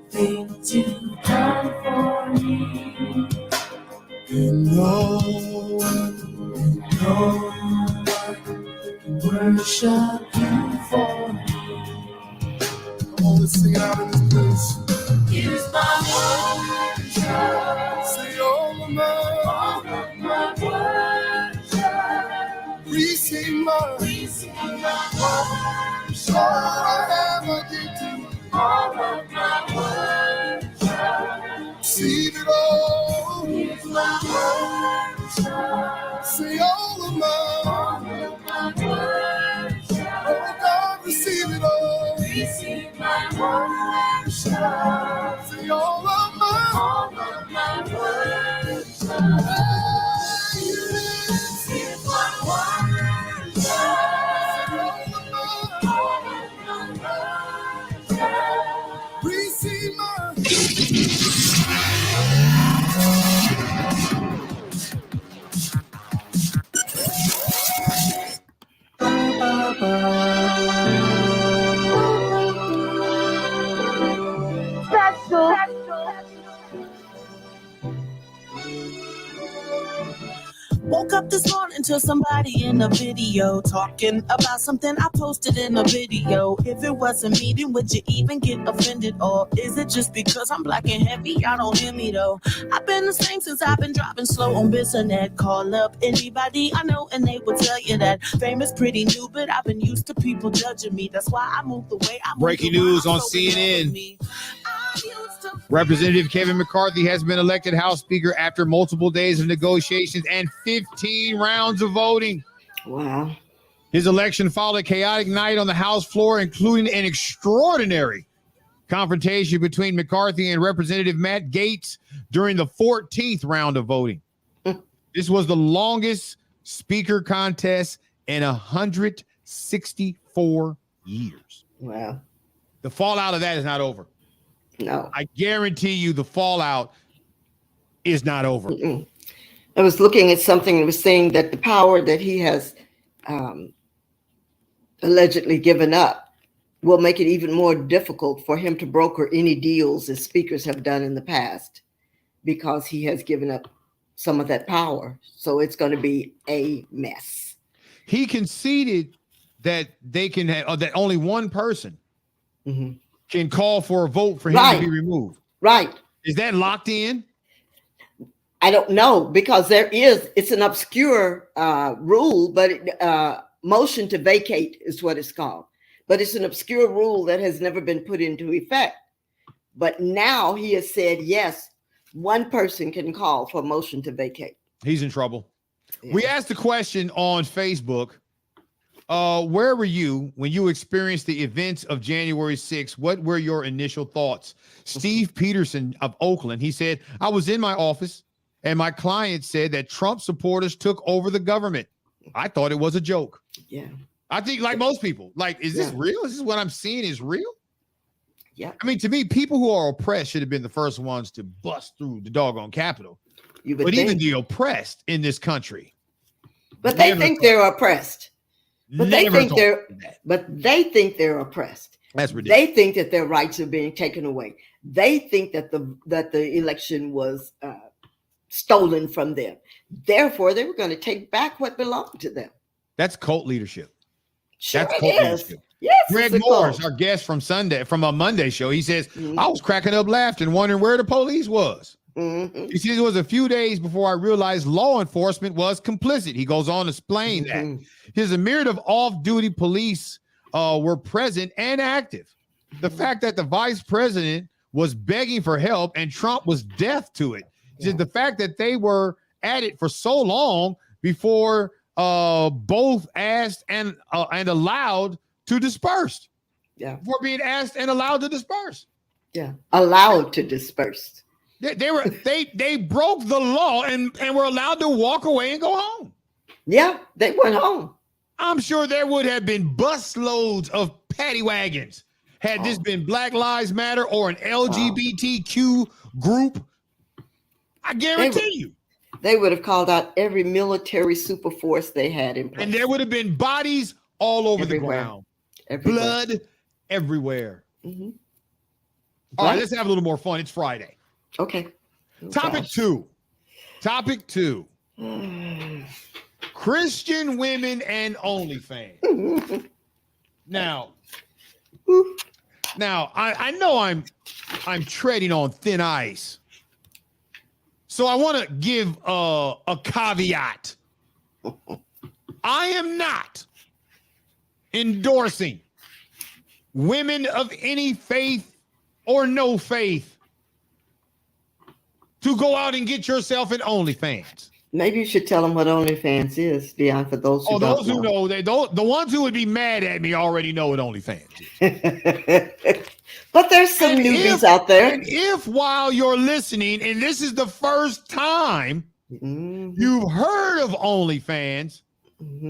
C: things you've done for me. And no one can worship you for me. Come on, let's sing it out in this place. Here's my worship. Say all of my worship. Receive my worship. All I have I give to you. All of my worship. Receive it all. Here's my worship. Say all of my worship. Oh God, receive it all. Receive my worship. Say all of my worship. Receive my worship. Receive my
G: Woke up this morning to somebody in a video talking about something I posted in a video. If it wasn't me, then would you even get offended? Or is it just because I'm black and heavy? Y'all don't hear me though. I've been the same since I've been driving slow on Bissonnet. Call up anybody I know and they will tell you that fame is pretty new, but I've been used to people judging me. That's why I moved the way I moved.
A: Breaking news on CNN.
G: I used to
A: Representative Kevin McCarthy has been elected House Speaker after multiple days of negotiations and 15 rounds of voting.
F: Wow.
A: His election followed a chaotic night on the House floor, including an extraordinary confrontation between McCarthy and Representative Matt Gaetz during the 14th round of voting. This was the longest speaker contest in 164 years.
F: Wow.
A: The fallout of that is not over.
F: No.
A: I guarantee you the fallout is not over.
F: I was looking at something that was saying that the power that he has allegedly given up will make it even more difficult for him to broker any deals as speakers have done in the past, because he has given up some of that power. So it's going to be a mess.
A: He conceded that they can have, that only one person can call for a vote for him to be removed.
F: Right.
A: Is that locked in?
F: I don't know, because it's an obscure rule, but motion to vacate is what it's called. But it's an obscure rule that has never been put into effect. But now he has said, yes, one person can call for a motion to vacate.
A: He's in trouble. Yeah. We asked the question on Facebook, where were you when you experienced the events of January 6th? What were your initial thoughts? Steve Peterson of Oakland, he said, I was in my office and my client said that Trump supporters took over the government. I thought it was a joke.
F: Yeah.
A: I think like most people, like, is this real? Is this what I'm seeing is real?
F: Yeah.
A: I mean, to me, people who are oppressed should have been the first ones to bust through the doggone Capitol. But even the oppressed in this country.
F: But they think they're oppressed. But they think they're oppressed.
A: That's ridiculous.
F: They think that their rights are being taken away. They think that the election was stolen from them. Therefore, they were going to take back what belonged to them.
A: That's cult leadership.
F: Sure,
A: that's
F: cult leadership. Yes,
A: Greg Morris, our guest from a Monday show, he says, I was cracking up laughing, wondering where the police was. He says it was a few days before I realized law enforcement was complicit. He goes on to explain that. His a myriad of off-duty police were present and active. The fact that the vice president was begging for help and Trump was deaf to it. He said the fact that they were at it for so long before both asked and allowed to disperse.
F: Yeah.
A: Before being asked and allowed to disperse.
F: Yeah. Allowed to disperse.
A: They broke the law and were allowed to walk away and go home.
F: Yeah, they went home.
A: I'm sure there would have been busloads of paddy wagons had this been Black Lives Matter or an LGBTQ group. I guarantee you.
F: They would have called out every military super force they had in place.
A: And there would have been bodies all over the ground. Blood everywhere. All right, let's have a little more fun. It's Friday.
F: Okay.
A: Topic two. Christian women and OnlyFans. Now, I know I'm treading on thin ice. So I want to give a caveat. I am not endorsing women of any faith or no faith to go out and get yourself an OnlyFans.
F: Maybe you should tell them what OnlyFans is, Dion, for those who don't know.
A: The ones who would be mad at me already know what OnlyFans
F: is. But there's some newbies out there.
A: And if while you're listening, and this is the first time you've heard of OnlyFans,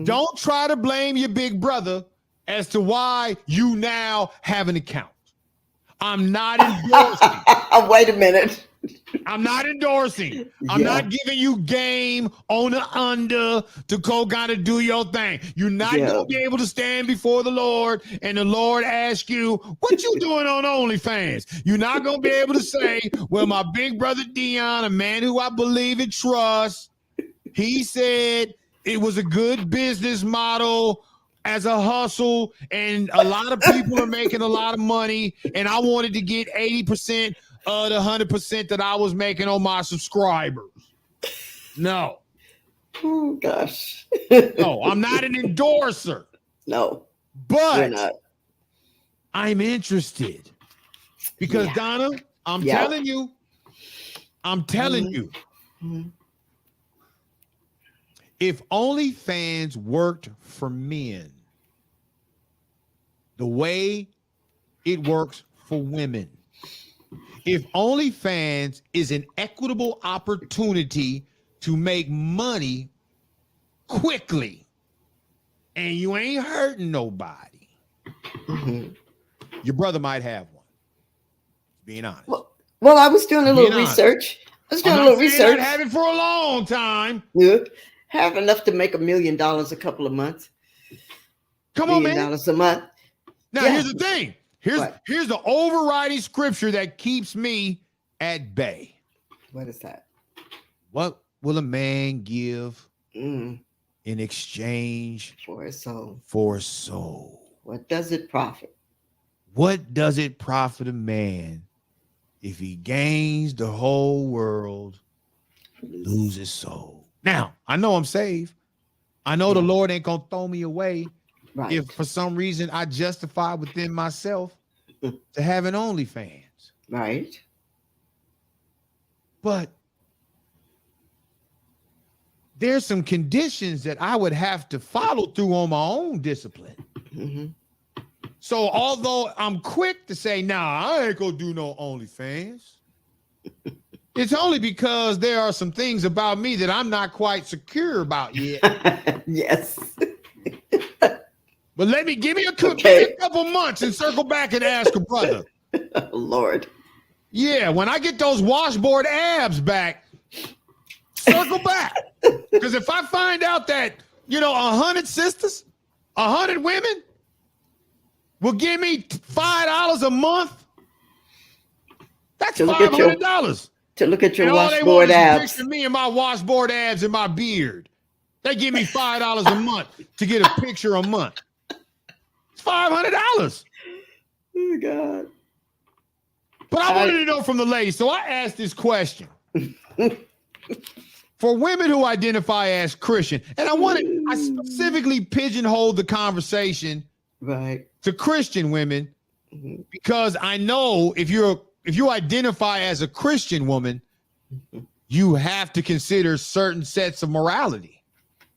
A: don't try to blame your big brother as to why you now have an account. I'm not endorsing.
F: Wait a minute.
A: I'm not endorsing. I'm not giving you game on the under to go kind of do your thing. You're not going to be able to stand before the Lord and the Lord ask you, what you doing on OnlyFans? You're not going to be able to say, well, my big brother Dion, a man who I believe and trust, he said it was a good business model as a hustle, and a lot of people are making a lot of money, and I wanted to get 80% of the 100% that I was making on my subscribers. No.
F: Oh, gosh.
A: No, I'm not an endorser.
F: No.
A: But I'm interested because, Donna, I'm telling you. I'm telling you. If OnlyFans worked for men the way it works for women, if OnlyFans is an equitable opportunity to make money quickly and you ain't hurting nobody, your brother might have one. Being honest.
F: Well, I was doing a little research.
A: I'd have it for a long time.
F: Yeah. Have enough to make $1 million a couple of months.
A: Come on, man.
F: $1 million a month.
A: Now, here's the thing. Here's the overriding scripture that keeps me at bay.
F: What is that?
A: What will a man give in exchange
F: for a soul?
A: For a soul.
F: What does it profit?
A: What does it profit a man if he gains the whole world, lose his soul? Now, I know I'm saved. I know the Lord ain't gonna throw me away if for some reason I justify within myself to have an OnlyFans.
F: Right.
A: But there's some conditions that I would have to follow through on my own discipline. So although I'm quick to say, nah, I ain't gonna do no OnlyFans, it's only because there are some things about me that I'm not quite secure about yet.
F: Yes.
A: But give me a couple months and circle back and ask a brother.
F: Lord.
A: Yeah, when I get those washboard abs back, circle back. Because if I find out that, 100 sisters, 100 women will give me $5 a month, that's $500.
F: To look at your washboard abs.
A: Picture me and my washboard abs and my beard. They give me $5 a month to get a picture a month. It's $500.
F: Oh God.
A: But I wanted to know from the ladies, so I asked this question. For women who identify as Christian, and I specifically pigeonholed the conversation to Christian women because I know if you identify as a Christian woman, you have to consider certain sets of morality.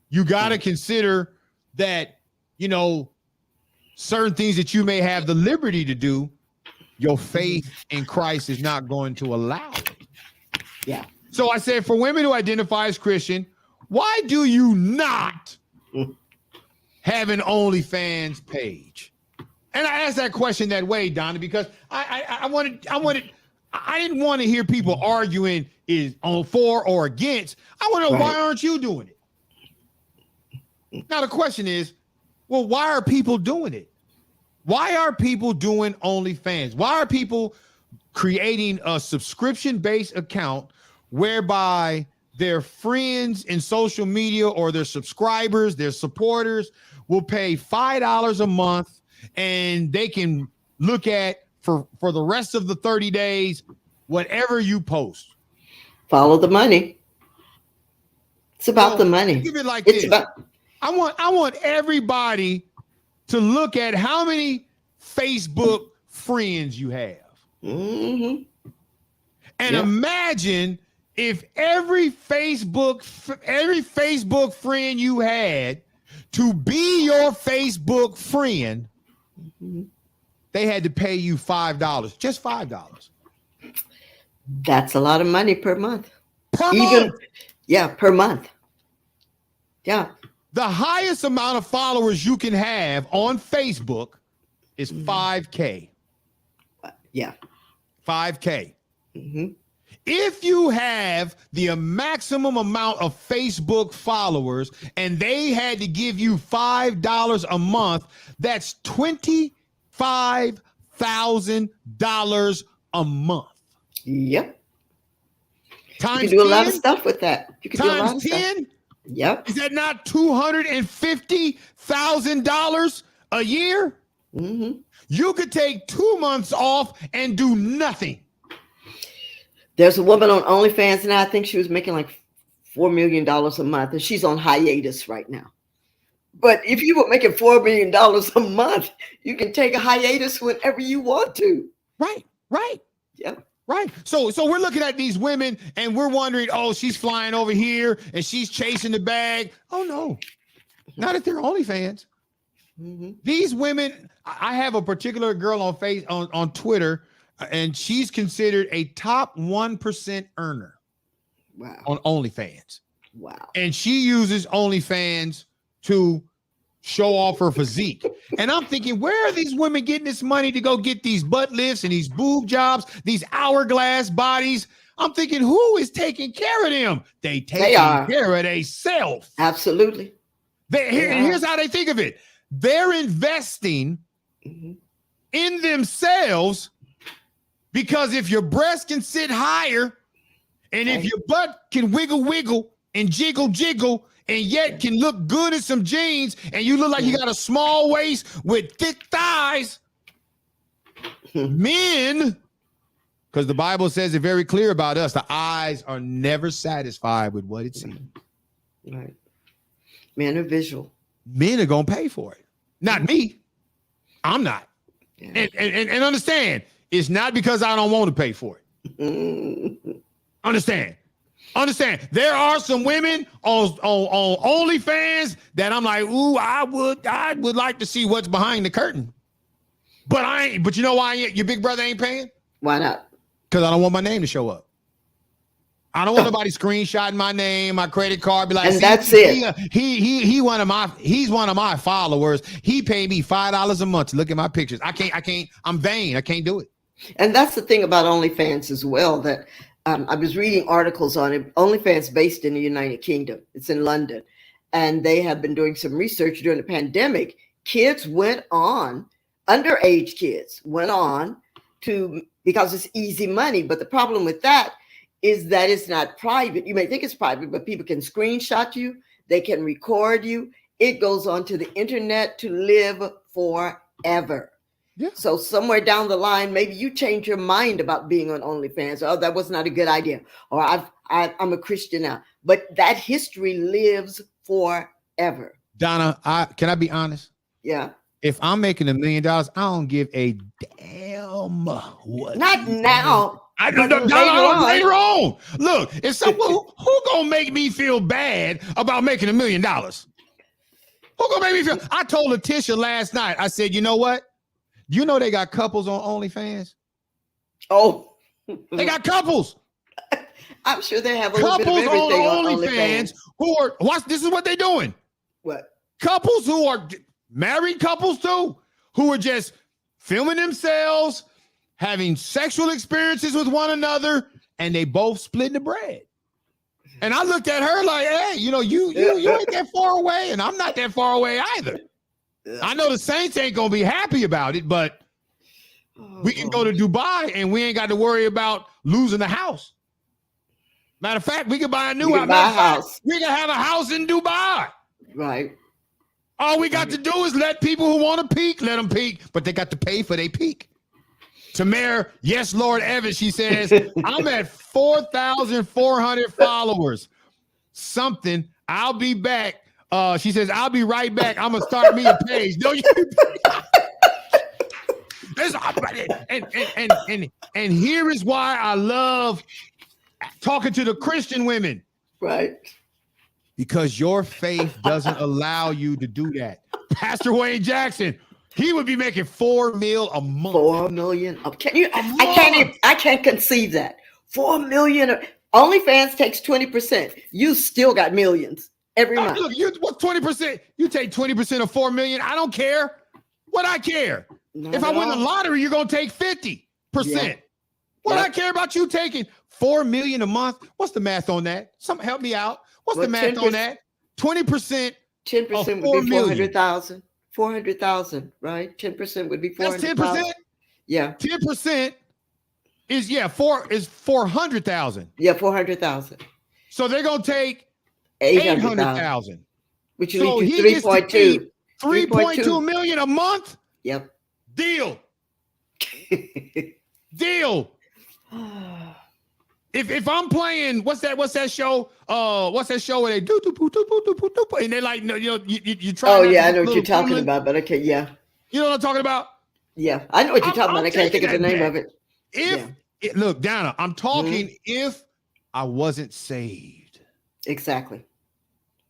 A: You got to consider that, certain things that you may have the liberty to do, your faith in Christ is not going to allow it.
F: Yeah.
A: So I said, for women who identify as Christian, why do you not have an OnlyFans page? And I asked that question that way, Donna, because I didn't want to hear people arguing is on for or against. I want to know, why aren't you doing it? Now the question is, well, why are people doing it? Why are people doing OnlyFans? Why are people creating a subscription-based account whereby their friends in social media or their subscribers, their supporters will pay $5 a month and they can look at for the rest of the 30 days, whatever you post?
F: Follow the money. It's about the money.
A: Give it like this. I want everybody to look at how many Facebook friends you have. And imagine if every Facebook friend you had to be your Facebook friend, they had to pay you $5, just $5.
F: That's a lot of money per month.
A: Per month?
F: Yeah, per month. Yeah.
A: The highest amount of followers you can have on Facebook is 5K.
F: Yeah.
A: 5K. If you have the maximum amount of Facebook followers and they had to give you $5 a month, that's $25,000 a month.
F: Yep.
A: Times
F: you can do
A: 10,
F: a lot of stuff with that. You can do a lot of
A: 10?
F: Stuff. Yep.
A: Is that not $250,000 a year? You could take 2 months off and do nothing.
F: There's a woman on OnlyFans now. I think she was making like $4 million a month, and she's on hiatus right now. But if you were making $4 million a month, you can take a hiatus whenever you want to.
A: Right.
F: Yep.
A: Right. So we're looking at these women and we're wondering, oh, she's flying over here and she's chasing the bag. Oh, no. Not if they're OnlyFans. Mm-hmm. These women, I have a particular girl on Twitter, and she's considered a top 1% earner.
F: Wow.
A: On OnlyFans.
F: Wow.
A: And she uses OnlyFans to show off her physique. And I'm thinking, where are these women getting this money to go get these butt lifts and these boob jobs, these hourglass bodies? I'm thinking, who is taking care of them? They taking care of themselves.
F: Absolutely.
A: Here's how they think of it. They're investing in themselves, because if your breast can sit higher and if your butt can wiggle and jiggle and yet can look good in some jeans and you look like you got a small waist with thick thighs, men, because the Bible says it very clear about us, the eyes are never satisfied with what it sees.
F: Right. Men are visual. Men
A: are going to pay for it. Not me. I'm not. Yeah. And understand, it's not because I don't want to pay for it. Understand. There are some women on OnlyFans that I'm like, ooh, I would like to see what's behind the curtain. But I ain't. But you know why your big brother ain't paying?
F: Why not?
A: Because I don't want my name to show up. I don't want nobody screenshotting my name, my credit card, be like,
F: and that's it.
A: He's one of my followers. He paid me $5 a month to look at my pictures. I can't. I'm vain. I can't do it.
F: And that's the thing about OnlyFans as well, that I was reading articles on it. OnlyFans based in the United Kingdom. It's in London. And they have been doing some research during the pandemic. Kids went on, underage kids went on to, because it's easy money. But the problem with that is that it's not private. You may think it's private, but people can screenshot you. They can record you. It goes on to the internet to live forever. Yeah. So somewhere down the line, maybe you change your mind about being on OnlyFans. Oh, that was not a good idea. Or I'm a Christian now. But that history lives forever.
A: Donna, can I be honest?
F: Yeah.
A: If I'm making $1 million, I don't give a damn what.
F: Not now.
A: Later on. Look, if someone who gonna make me feel bad about making $1 million? Who gonna make me feel? I told Letitia last night. I said, you know what? You know they got couples on OnlyFans.
F: Oh,
A: they got couples.
F: I'm sure they have a little bit of everything on OnlyFans.
A: Who are watch? This is what they're doing.
F: What?
A: Couples who are married couples too, who are just filming themselves, having sexual experiences with one another, and they both splitting the bread. And I looked at her like, hey, you ain't that far away, and I'm not that far away either. I know the Saints ain't gonna be happy about it, but we can go to Dubai and we ain't got to worry about losing the house. Matter of fact, we can buy a new house. We can have a house in Dubai.
F: Right.
A: All we got to do is let people who want to peek, let them peek, but they got to pay for their peek. To Mayor, yes, Lord Evans, she says, I'm at 4,400 followers. Something. I'll be back. She says, I'll be right back. I'm going to start me a page. Don't you? And here is why I love talking to the Christian women.
F: Right.
A: Because your faith doesn't allow you to do that. Pastor Wayne Jackson, he would be making $4 million a month. $4 million.
F: Can you? I can't conceive that. $4 million. OnlyFans takes 20%. You still got millions every month.
A: Look, what's 20%? You take 20% of $4 million. I don't care. What I care? If I win the lottery, you're gonna take 50%. Yeah. What I care about you taking $4 million a month? What's the math on that? Something help me out. What's the math on that? 20%.
F: 10% would be 400,000. 400,000, right? 10% would be 400,000. That's 10%. Yeah.
A: 10% is 400,000.
F: Yeah, 400,000.
A: So they're gonna take 800,000.
F: Which would be 3.2.
A: 3.2 million a month.
F: Yep.
A: Deal. Deal. If I'm playing, what's that show? What's that show where they do and they're like, no, you try.
F: Oh yeah, I know what you're talking about, but okay, yeah.
A: You know what I'm talking about?
F: Yeah, I know what you're talking about. I can't think of the name of it.
A: Look, Donna, I'm talking if I wasn't saved.
F: Exactly.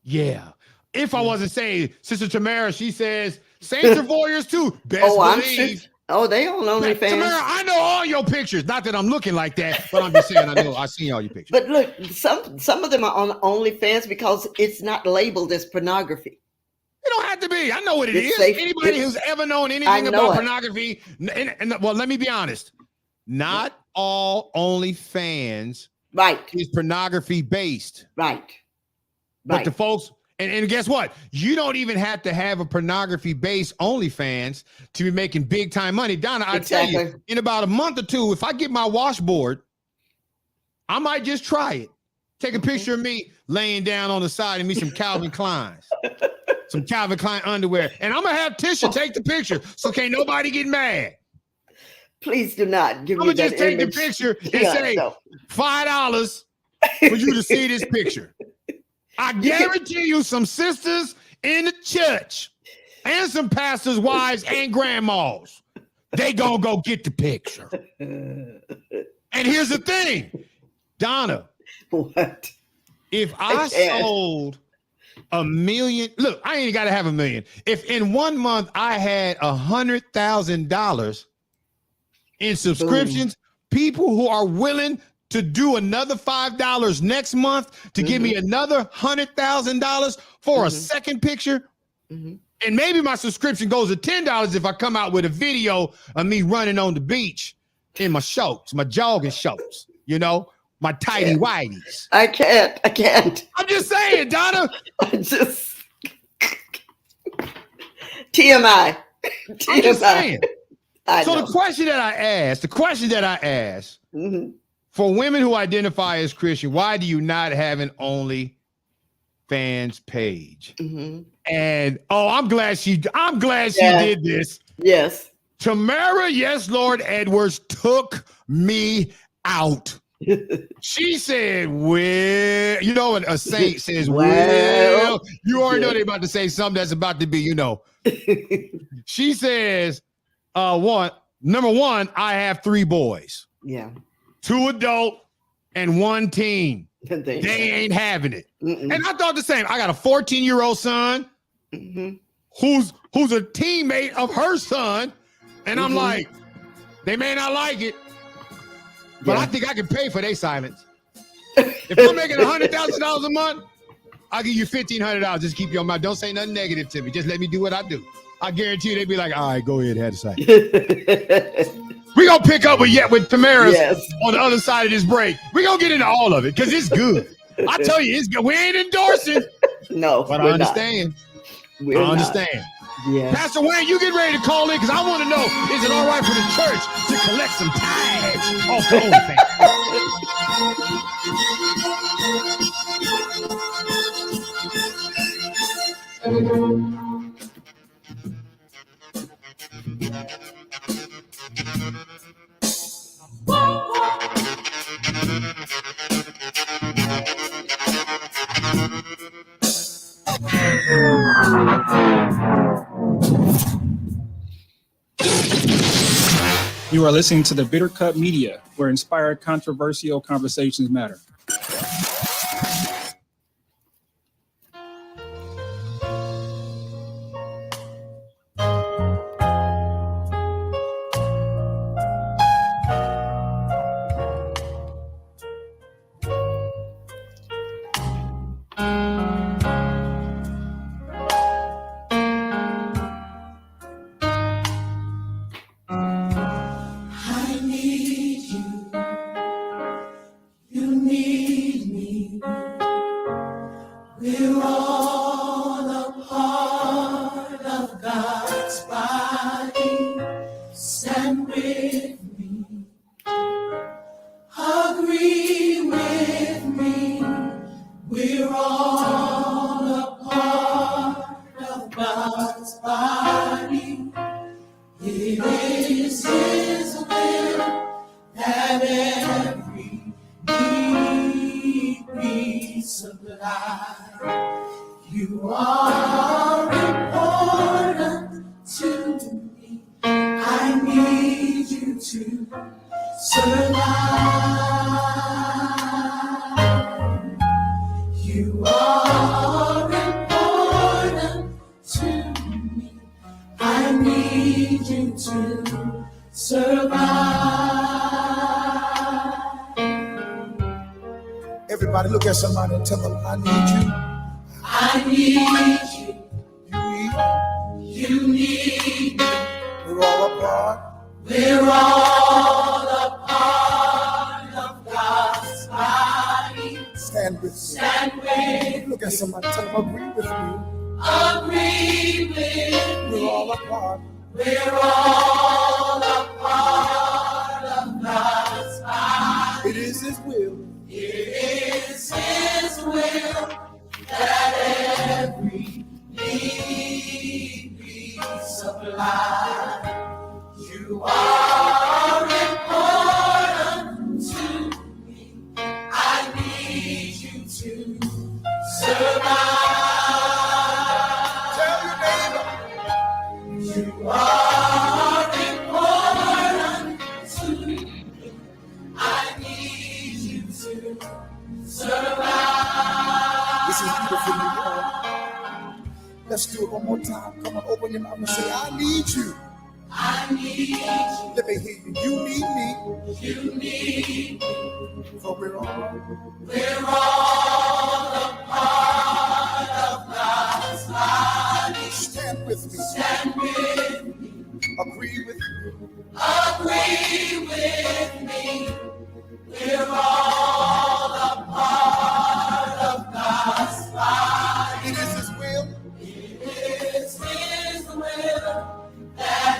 A: Yeah. If I wasn't saved, Sister Tamara, she says, saints are voyeurs too. Best believe.
F: I'm sure. Oh, they on OnlyFans.
A: Tamara, I know all your pictures. Not that I'm looking like that, but I'm just saying I've seen all your pictures.
F: But look, some of them are on OnlyFans because it's not labeled as pornography.
A: It don't have to be. I know what it is. Anybody who's ever known anything about pornography, and well, let me be honest. Not all OnlyFans is pornography based.
F: Right.
A: But the folks, and guess what? You don't even have to have a pornography based OnlyFans to be making big time money. Donna, I tell you, in about a month or two, if I get my washboard, I might just try it. Take a picture of me laying down on the side and me some Calvin Kleins. Some Calvin Klein underwear. And I'm going to have Tisha take the picture so can't nobody get mad.
F: Please do not give me that.
A: I'm going to just take the picture and say $5 for you to see this picture. I guarantee you some sisters in the church and some pastors' wives and grandmas, they going to go get the picture. And here's the thing, Donna.
F: What?
A: If I sold $1 million, look, I ain't got to have $1 million. If in 1 month I had $100,000 in subscriptions, people who are willing to do another $5 next month to give me another $100,000 for a second picture, and maybe my subscription goes to $10 if I come out with a video of me running on the beach in my shorts, my jogging shorts, you know. My tighty whities.
F: I can't.
A: I'm just saying, Donna.
F: I'm just TMI.
A: I'm just saying. The question that I asked for women who identify as Christian, why do you not have an OnlyFans page? And I'm glad she did this.
F: Yes.
A: Tamara, yes, Lord Edwards took me out. She said, well, you know what a saint says, well, you already know they're about to say something that's about to be, you know. She says, number one, I have 3 boys.
F: Yeah.
A: 2 adult and 1 teen. They ain't having it. And I thought the same. I got a 14-year-old son who's a teammate of her son. And I'm like, they may not like it, but I think I can pay for their silence. If I'm making $100,000 a month, I'll give you $1,500. Just keep your mouth. Don't say nothing negative to me. Just let me do what I do. I guarantee you they'd be like, all right, go ahead, have a say. We're going to pick up with Tamara's on the other side of this break. We're going to get into all of it because it's good. I tell you, it's good. We ain't endorsing.
F: No,
A: but I understand. I understand.
F: Yeah.
A: Pastor Wayne, you get ready to call in because I want to know, is it all right for the church to collect some tithes off the
H: You are listening to the Bitter Cup Media, where inspired, controversial conversations matter.
G: I need you to survive. You are important to me. I need you to survive.
C: Everybody look at somebody and tell them, I need you.
G: I need you.
C: You need me. We're all a part.
G: We're all a part of God's body.
C: Stand with me.
G: Stand with
C: Look at somebody, tell them, agree with me.
G: Agree with
C: We're
G: me.
C: all a part.
G: We're all a part of God's body.
C: It is His will.
G: It is His will that every need be supplied. You are important to me. I need you to survive.
C: Tell your neighbor.
G: You are important to me. I need you to survive.
C: This is beautiful, New York. Let's do it one more time. Come on, open your mouth and say, I need you.
G: I need you.
C: Let me hear you. You need me.
G: You need me.
C: For we're all
G: a part of God's body.
C: stand with me.
G: Stand with me.
C: Agree with me.
G: Agree with me. We're all a part of God's body.
C: It is His will.
G: It is His will that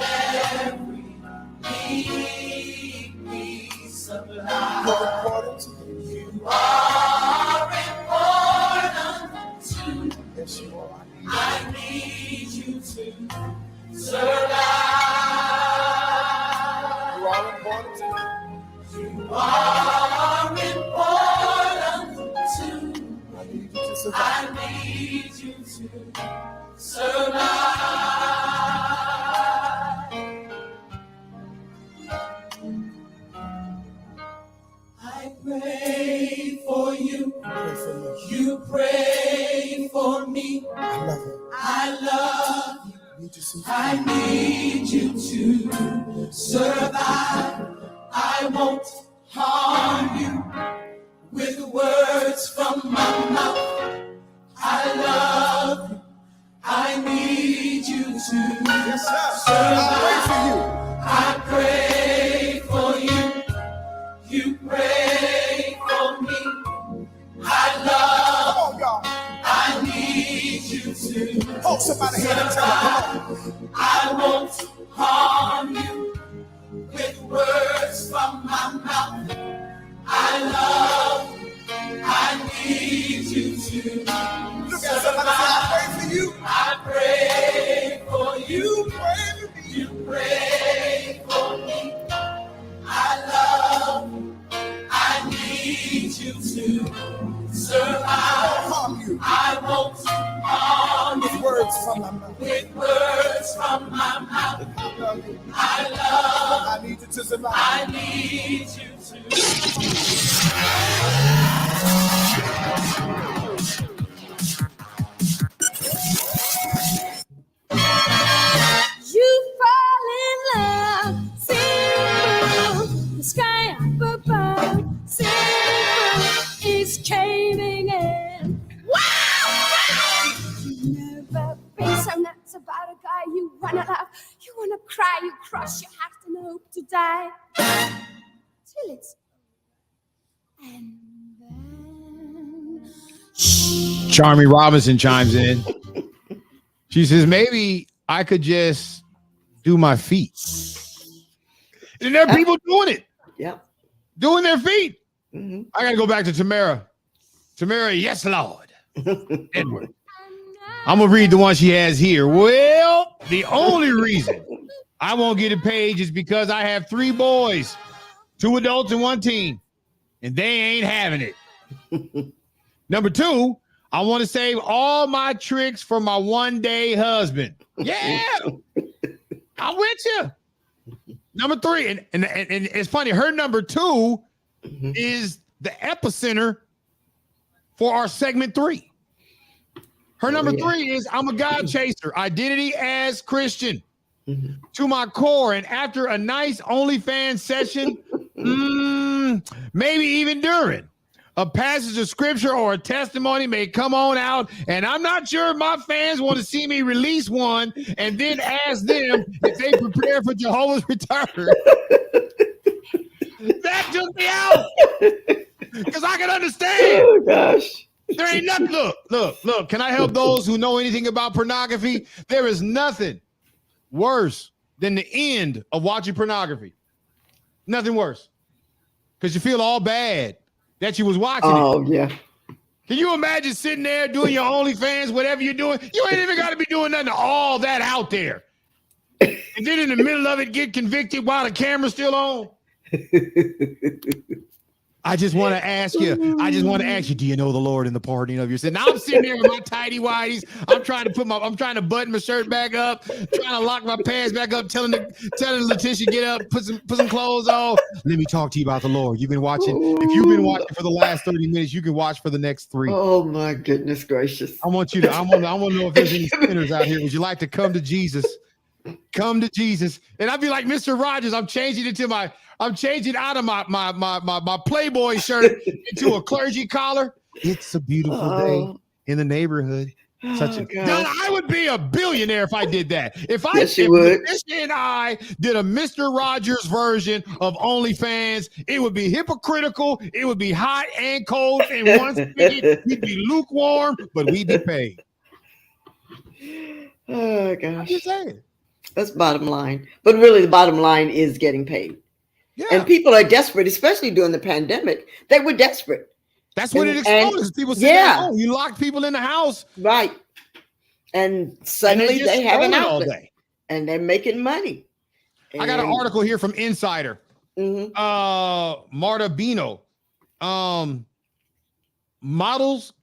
G: every need be supplied.
C: You're important to me.
G: You are important to me.
C: Yes, you are.
G: I need you to survive.
C: You are important to me.
G: You are important to me.
C: I need you to
G: I
C: survive.
G: need you to survive. I pray for you.
C: Pray for me.
G: You pray for me.
C: I love you.
G: I love you.
C: I need you to
G: I need you to survive. I won't harm you with words from my mouth. I love you. I need you to
C: Yes, sir.
G: survive.
C: I pray for you.
G: I pray for you. You pray for me. I love.
C: Come on, y'all.
G: I need you to.
C: Hold somebody hand and tell them, come on.
G: I won't harm you with words from my mouth. I love. I need you to.
C: Look at somebody say, I pray for you.
G: I pray for you.
C: Pray for me.
G: You pray for me. I love. I need you to survive.
C: Harm you
G: I won't harm
C: with
G: you
C: words from my mouth.
G: with words from my mouth.
C: I love you.
G: I love.
C: I need you to survive.
G: I need you to.
I: You fall in love, simple. The sky up above, simple, is caving in. Wow! You never been so nuts about a guy you wanna love, you wanna cry, you cross your heart and hope to die till it's and then.
A: Charmy Robinson chimes in. She says, maybe I could just do my feet. And there are people doing it.
F: Yep.
A: Doing their feet.
F: Mm-hmm.
A: I got to go back to Tamara. Tamara, yes, Lord. Edward. I'm going to read the one she has here. Well, the only reason I won't get a page is because I have 3 boys, 2 adults and 1 teen, and they ain't having it. Number 2, I want to save all my tricks for my one-day husband. Yeah, I'm with you. Number 3, and it's funny, her number 2 is the epicenter for our segment 3. Her number 3 is I'm a God chaser. Identity as Christian to my core. And after a nice OnlyFans session, maybe even during, a passage of scripture or a testimony may come on out, and I'm not sure if my fans want to see me release one and then ask them if they prepare for Jehovah's return. That took me out because I can understand.
F: Oh gosh.
A: There ain't nothing. Look. Can I help those who know anything about pornography? There is nothing worse than the end of watching pornography. Nothing worse. Because you feel all bad that you was watching it.
F: Oh, yeah.
A: Can you imagine sitting there doing your OnlyFans, whatever you're doing? You ain't even got to be doing nothing, all that out there. And then in the middle of it, get convicted while the camera's still on. I just want to ask you, do you know the Lord in the pardoning of your sin? Now I'm sitting there with my tighty whities. I'm trying to button my shirt back up, trying to lock my pants back up, telling Letitia, get up, put some clothes on. Let me talk to you about the Lord. You've been watching. If you've been watching for the last 30 minutes, you can watch for the next 3.
F: Oh my goodness gracious.
A: I want to know if there's any sinners out here. Would you like to come to Jesus? Come to Jesus. And I'd be like, Mr. Rogers, I'm changing out of my Playboy shirt into a clergy collar. It's a beautiful day in the neighborhood. Donna, I would be a billionaire if I did that. If Letitia and I did a Mr. Rogers version of OnlyFans, it would be hypocritical. It would be hot and cold in one spigot. We'd be lukewarm, but we'd be paid.
F: Oh gosh.
A: I'm just saying.
F: That's bottom line. But really the bottom line is getting paid. Yeah. And people are desperate, especially during the pandemic. They were desperate.
A: That's when it explodes. People say, oh, you locked people in the house.
F: Right. And suddenly they have an outlet. And they're making money.
A: I got an article here from Insider. Marta Bino. Models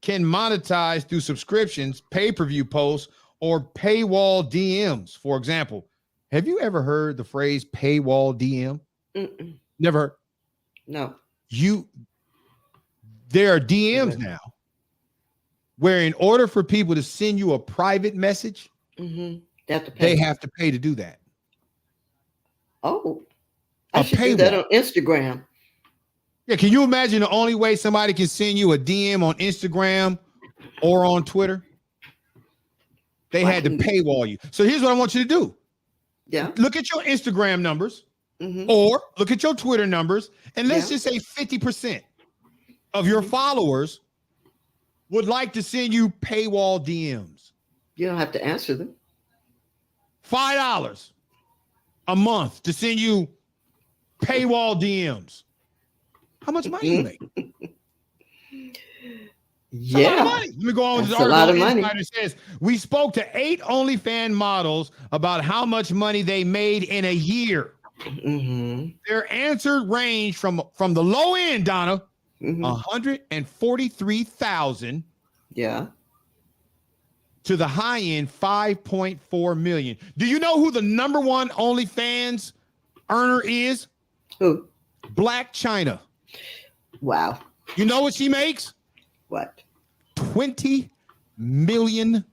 A: can monetize through subscriptions, pay-per-view posts, or paywall DMs. For example, have you ever heard the phrase paywall DM? Never heard?
F: No.
A: There are DMs now where in order for people to send you a private message,
F: they have to pay
A: to do that.
F: Oh, I should do that on Instagram.
A: Yeah, can you imagine the only way somebody can send you a DM on Instagram or on Twitter? They had to paywall you. So here's what I want you to do.
F: Yeah.
A: Look at your Instagram numbers or look at your Twitter numbers, and let's just say 50% of your followers would like to send you paywall DMs.
F: You don't have to answer them.
A: $5 a month to send you paywall DMs. How much money you make?
F: Yeah.
A: A lot of money. Let me go on with this
F: article. A lot of money.
A: It says, we spoke to 8 OnlyFans models about how much money they made in a year. Their answer ranged from the low end, Donna, $143,000.
F: Yeah.
A: To the high end, $5.4 million. Do you know who the number one OnlyFans earner is?
F: Who?
A: Black China.
F: Wow.
A: You know what she makes?
F: What?
A: $20 million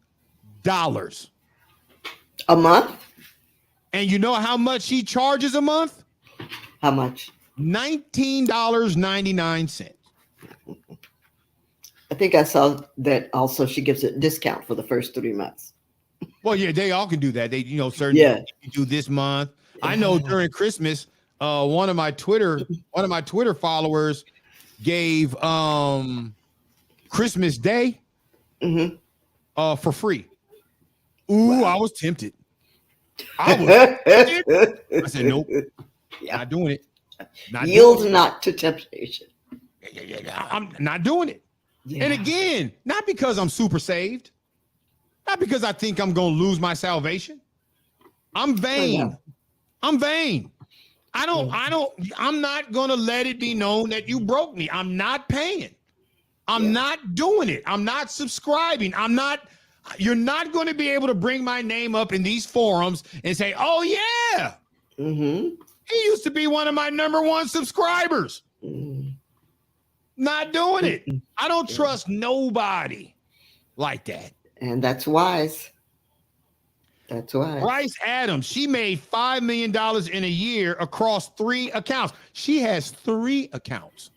F: a month.
A: And you know how much she charges a month?
F: How much?
A: $19.99.
F: I think I saw that also she gives a discount for the first 3 months.
A: Well, yeah, they all can do that. They, certain you do this month. I know during Christmas, one of my Twitter followers gave Christmas Day for free. Ooh, wow. I was tempted. I said, nope, not doing it.
F: Yield not to temptation.
A: I'm not doing it. Yeah. And again, not because I'm super saved, not because I think I'm going to lose my salvation. I'm vain. I'm not going to let it be known that you broke me. I'm not paying. I'm not doing it. I'm not subscribing. You're not going to be able to bring my name up in these forums and say, oh yeah, he used to be one of my number one subscribers. Not doing it. I don't trust nobody like that.
F: And that's wise. That's wise.
A: Bryce Adams, she made $5 million in a year across 3 accounts. She has 3 accounts.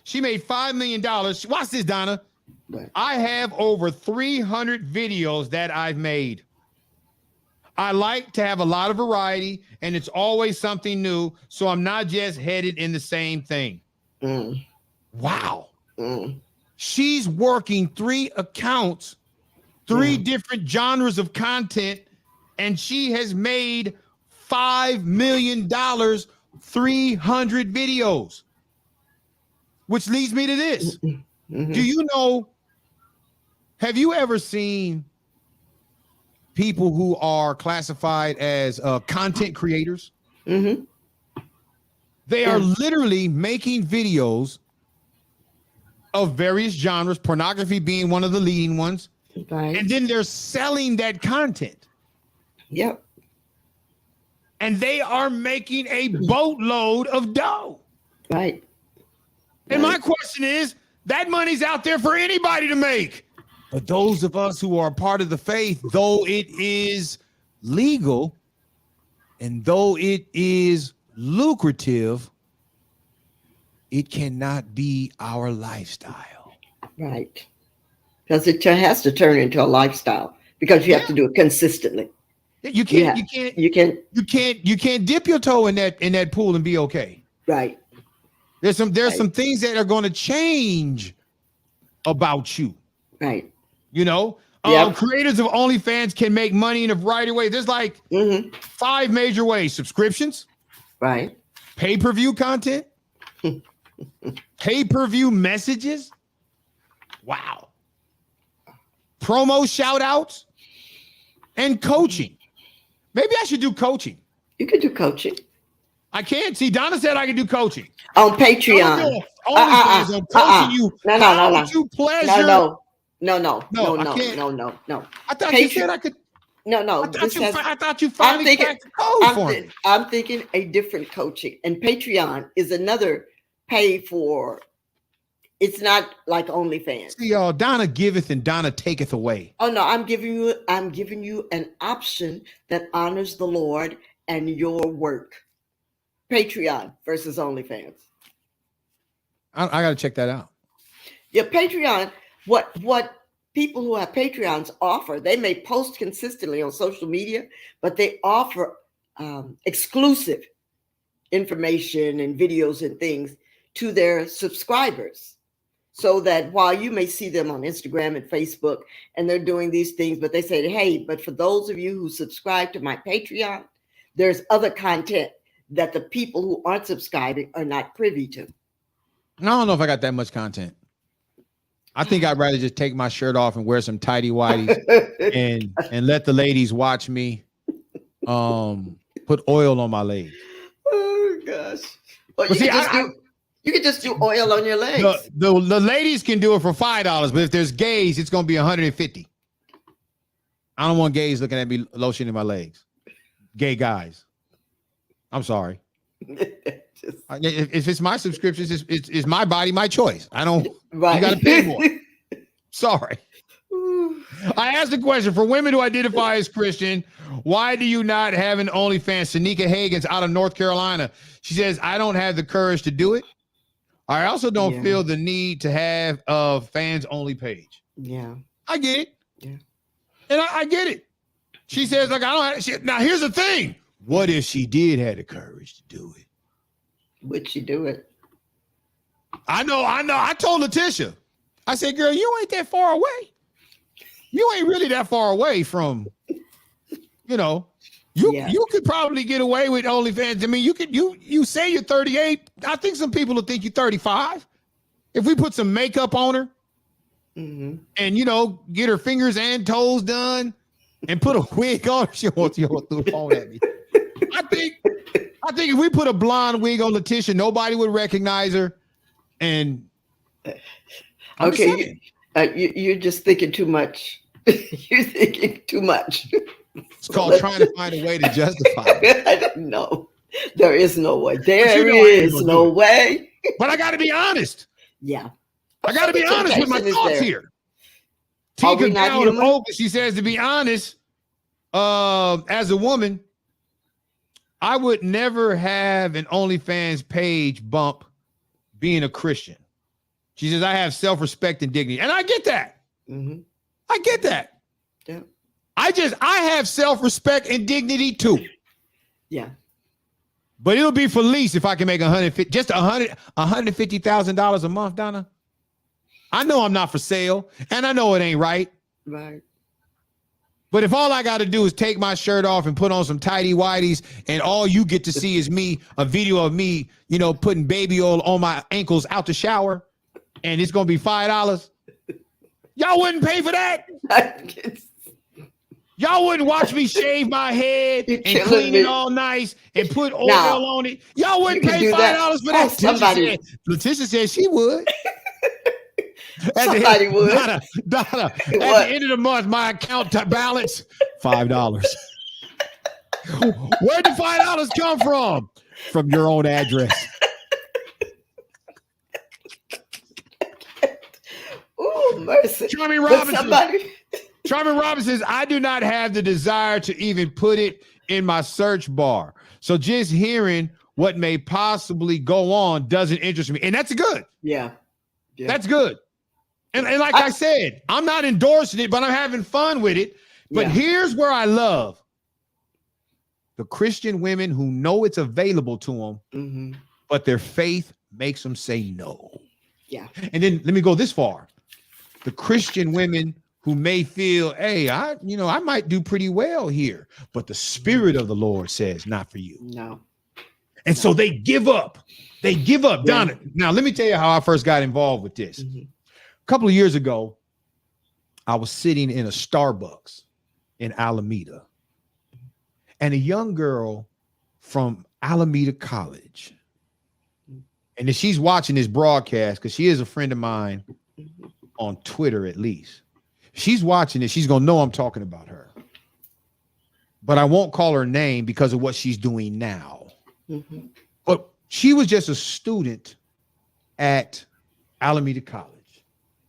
A: She made $5 million. Watch this, Donna.
F: Right.
A: I have over 300 videos that I've made. I like to have a lot of variety, and it's always something new, so I'm not just headed in the same thing. Wow. She's working 3 accounts, 3 different genres of content, and she has made $5 million, 300 videos. Which leads me to this. Do you know, have you ever seen people who are classified as content creators? They are literally making videos of various genres, pornography being one of the leading ones.
F: Right.
A: And then they're selling that content.
F: Yep.
A: And they are making a boatload of dough.
F: Right.
A: And my question is, that money's out there for anybody to make. But those of us who are part of the faith, though it is legal and though it is lucrative, it cannot be our lifestyle.
F: Right. Because it has to turn into a lifestyle because you have to do it consistently.
A: You can't dip your toe in that pool and be okay.
F: Right.
A: There's some things that are going to change about you.
F: Right.
A: You know, creators of OnlyFans can make money in a variety of ways. There's like 5 major ways: subscriptions,
F: right?
A: Pay-per-view content, pay-per-view messages. Wow. Promo shout outs and coaching. Maybe I should do coaching.
F: You can do coaching.
A: I can't. See, Donna said I can do coaching.
F: On Patreon.
A: I'm coaching you.
F: No.
A: No. I thought you said I could.
F: No.
A: I thought you finally cracked the code for me.
F: I'm thinking a different coaching. And Patreon is another pay for. It's not like OnlyFans.
A: See, y'all, Donna giveth and Donna taketh away.
F: Oh no, I'm giving you an option that honors the Lord and your work. Patreon versus OnlyFans.
A: I got to check that out.
F: Yeah, Patreon. What people who have Patreons offer, they may post consistently on social media, but they offer exclusive information and videos and things to their subscribers. So that while you may see them on Instagram and Facebook and they're doing these things, but they say, hey, but for those of you who subscribe to my Patreon, there's other content that the people who aren't subscribing are not privy to.
A: I don't know if I got that much content. I think I'd rather just take my shirt off and wear some tighty whities and let the ladies watch me put oil on my legs.
F: Oh gosh. Well, you can just do oil on your legs.
A: The ladies can do it for $5, but if there's gays, it's going to be $150. I don't want gays looking at me lotioning my legs. Gay guys. I'm sorry. If it's my subscriptions, it's my body, my choice. I don't. Right. You got to pay more. Sorry. I asked the question for women who identify as Christian. Why do you not have an OnlyFans? Tanika Hagen's out of North Carolina. She says, I don't have the courage to do it. I also don't feel the need to have a fans only page.
F: Yeah.
A: I get it.
F: Yeah.
A: And I get it. She says, like, I don't have. Now, here's the thing. What if she did have the courage to do it?
F: Would she do it?
A: I know. I told Letitia. I said, girl, you ain't that far away. You ain't really that far away from, you could probably get away with OnlyFans. I mean, you say you're 38. I think some people will think you're 35. If we put some makeup on her and, get her fingers and toes done and put a wig on her, she won't throw the phone at me. I think if we put a blonde wig on Letitia, nobody would recognize her. And
F: you're just thinking too much. You're thinking too much.
A: It's called trying to find a way to justify it.
F: I don't know. There is no way. There is no way.
A: But I got to be honest.
F: Yeah.
A: I got to be honest with my thoughts here. Tinker down the focus. She says, to be honest, as a woman, I would never have an OnlyFans page bump being a Christian. She says, I have self-respect and dignity. And I get that.
F: Mm-hmm.
A: I get that.
F: Yeah.
A: I have self-respect and dignity too.
F: Yeah.
A: But it'll be for least if I can make $150,000 a month, Donna. I know I'm not for sale, and I know it ain't right.
F: Right.
A: But if all I got to do is take my shirt off and put on some tighty whities, and all you get to see is me, a video of me, putting baby oil on my ankles out the shower, and it's gonna be $5, y'all wouldn't pay for that. Y'all wouldn't watch me shave my head and clean it all nice and put oil on it. Y'all wouldn't pay $5 for that. Letitia said she would.
F: Somebody would.
A: Donna, at the end of the month, my account balance, $5. Where'd the $5 come from? From your own address.
F: Oh, mercy.
A: Charming Robinson says, I do not have the desire to even put it in my search bar. So just hearing what may possibly go on doesn't interest me. And that's good.
F: Yeah.
A: That's good. And like I said, I'm not endorsing it, but I'm having fun with it. But here's where I love the Christian women who know it's available to them, but their faith makes them say no.
F: Yeah.
A: And then let me go this far. The Christian women who may feel, hey, I might do pretty well here, but the Spirit of the Lord says not for you.
F: No.
A: And so they give up. They give up. Yeah. Donna, now let me tell you how I first got involved with this. A couple of years ago, I was sitting in a Starbucks in Alameda, and a young girl from Alameda College, and if she's watching this broadcast, because she is a friend of mine on Twitter at least, she's watching it, she's gonna know I'm talking about her. But I won't call her name because of what she's doing now. But she was just a student at Alameda College.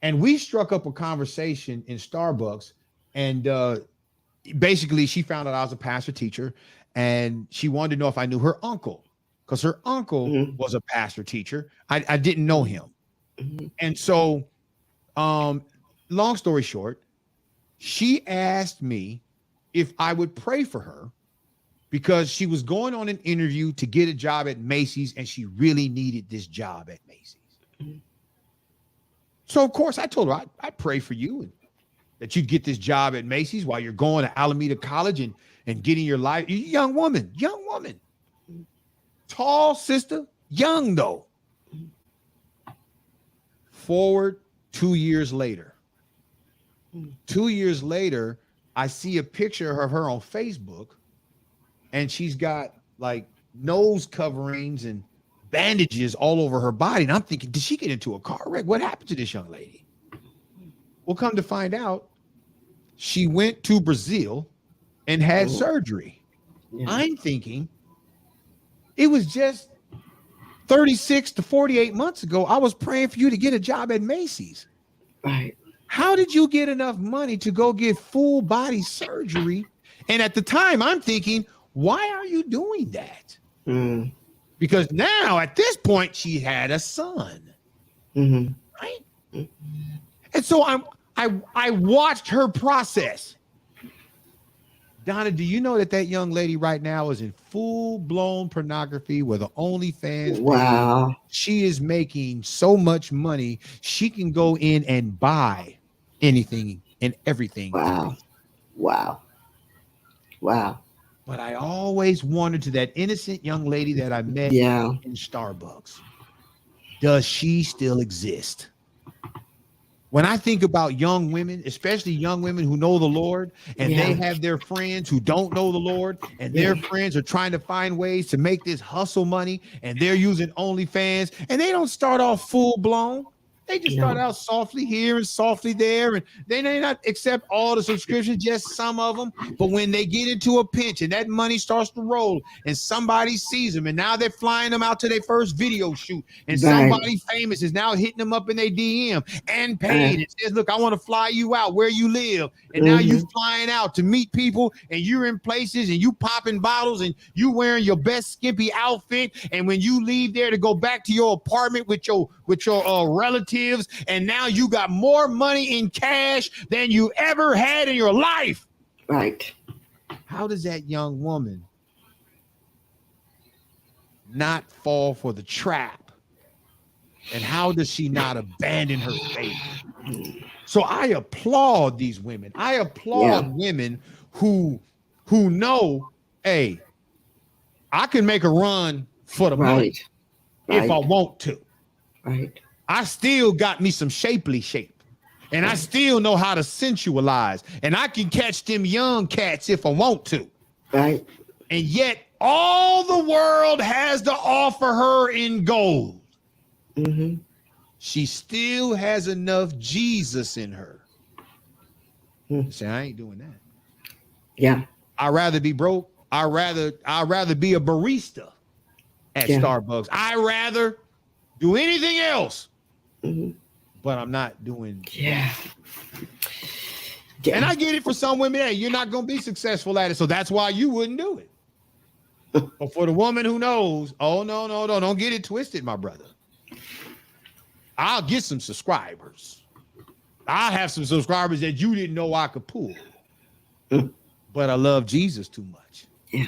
A: And we struck up a conversation in Starbucks, and basically she found out I was a pastor teacher, and she wanted to know if I knew her uncle, because her uncle was a pastor teacher. I didn't know him. And so, long story short, she asked me if I would pray for her because she was going on an interview to get a job at Macy's, and she really needed this job at Macy's. So, of course, I told her I'd pray for you and that you'd get this job at Macy's while you're going to Alameda College and getting your life. Young woman, tall sister, young though. Forward 2 years later. 2 years later, I see a picture of her on Facebook, and she's got like nose coverings and bandages all over her body. And I'm thinking, did she get into a car wreck? What happened to this young lady? Well, come to find out, she went to Brazil and had surgery. Yeah. I'm thinking it was just 36 to 48 months ago. I was praying for you to get a job at Macy's.
F: Right.
A: How did you get enough money to go get full body surgery? And at the time, I'm thinking, why are you doing that? Because now at this point she had a son, right? And so I watched her process. Donna, do you know that young lady right now is in full-blown pornography with an OnlyFans?
F: Wow.
A: Page. She is making so much money, she can go in and buy anything and everything.
F: Wow.
A: But I always wondered, to that innocent young lady that I met in Starbucks, does she still exist? When I think about young women, especially young women who know the Lord, and they have their friends who don't know the Lord, and their friends are trying to find ways to make this hustle money, and they're using OnlyFans, and they don't start off full blown. They just start out softly here and softly there, and they may not accept all the subscriptions, just some of them. But when they get into a pinch and that money starts to roll, and somebody sees them, and now they're flying them out to their first video shoot, and somebody famous is now hitting them up in their DM and paying and says, "Look, I want to fly you out where you live," and now you flying out to meet people, and you're in places, and you popping bottles, and you wearing your best skimpy outfit, and when you leave there to go back to your apartment with your relatives. And now you got more money in cash than you ever had in your life.
F: Right.
A: How does that young woman not fall for the trap? And how does she not abandon her faith? So I applaud these women. I applaud women who know, hey, I can make a run for the money if I want to.
F: Right.
A: I still got me some shapely shape, and I still know how to sensualize, and I can catch them young cats if I want to.
F: Right.
A: And yet all the world has to offer her in gold. She still has enough Jesus in her. Say, I ain't doing that.
F: Yeah.
A: I'd rather be broke. I'd rather be a barista at Starbucks. I'd rather do anything else. But I'm not doing. And I get it for some women. Hey, you're not going to be successful at it. So that's why you wouldn't do it. But for the woman who knows, oh, no, don't get it twisted, my brother. I'll get some subscribers. I'll have some subscribers that you didn't know I could pull. But I love Jesus too much.
F: Yeah.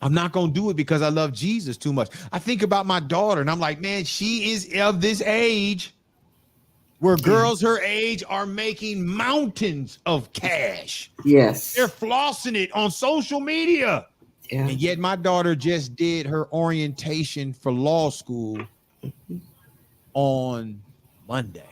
A: I'm not going to do it because I love Jesus too much. I think about my daughter and I'm like, man, she is of this age where girls her age are making mountains of cash.
F: Yes.
A: They're flossing it on social media.
F: Yeah.
A: And yet my daughter just did her orientation for law school on Monday.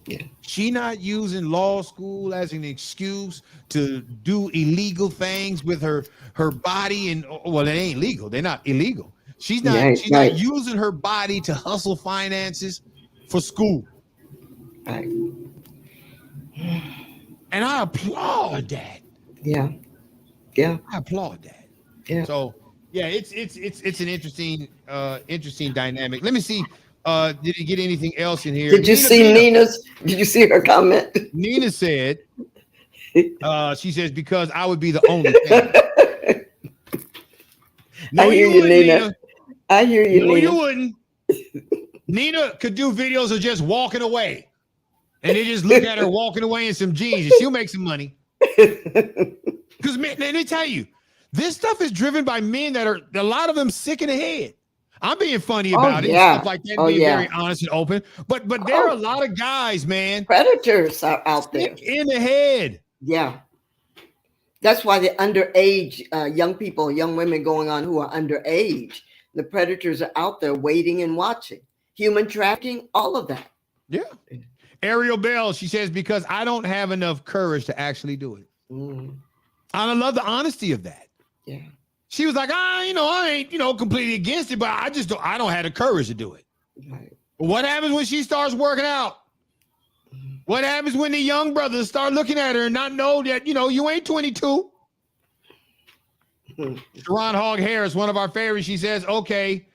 F: Yeah.
A: She not using law school as an excuse to do illegal things with her body, and well, it ain't legal. They're not illegal. She's not using her body to hustle finances for school.
F: Right.
A: And I applaud that.
F: Yeah. Yeah.
A: I applaud that.
F: Yeah.
A: So yeah, it's an interesting dynamic. Let me see. Did you get anything else in here?
F: Did you see Nina's? Did you see her comment?
A: Nina said, she says, because I would be the only thing. No,
F: I hear you, Nina. I hear you,
A: no,
F: Nina.
A: you wouldn't. Nina could do videos of just walking away. And they just look at her walking away in some jeans and she'll make some money. Because let me tell you, this stuff is driven by men that are, a lot of them sick in the head. I'm being funny about it, stuff like that, being very honest and open. But there are a lot of guys, man.
F: Predators are out there.
A: In the head.
F: Yeah. That's why the underage young people, young women going on who are underage, the predators are out there waiting and watching. Human trafficking, all of that.
A: Yeah. Ariel Bell, she says, because I don't have enough courage to actually do it. And I love the honesty of that.
F: Yeah.
A: She was like, I ain't, completely against it, but I don't have the courage to do it.
F: Right.
A: But what happens when she starts working out? What happens when the young brothers start looking at her and not know that, you ain't 22? Sharon Hogg Harris, one of our favorites, she says, okay,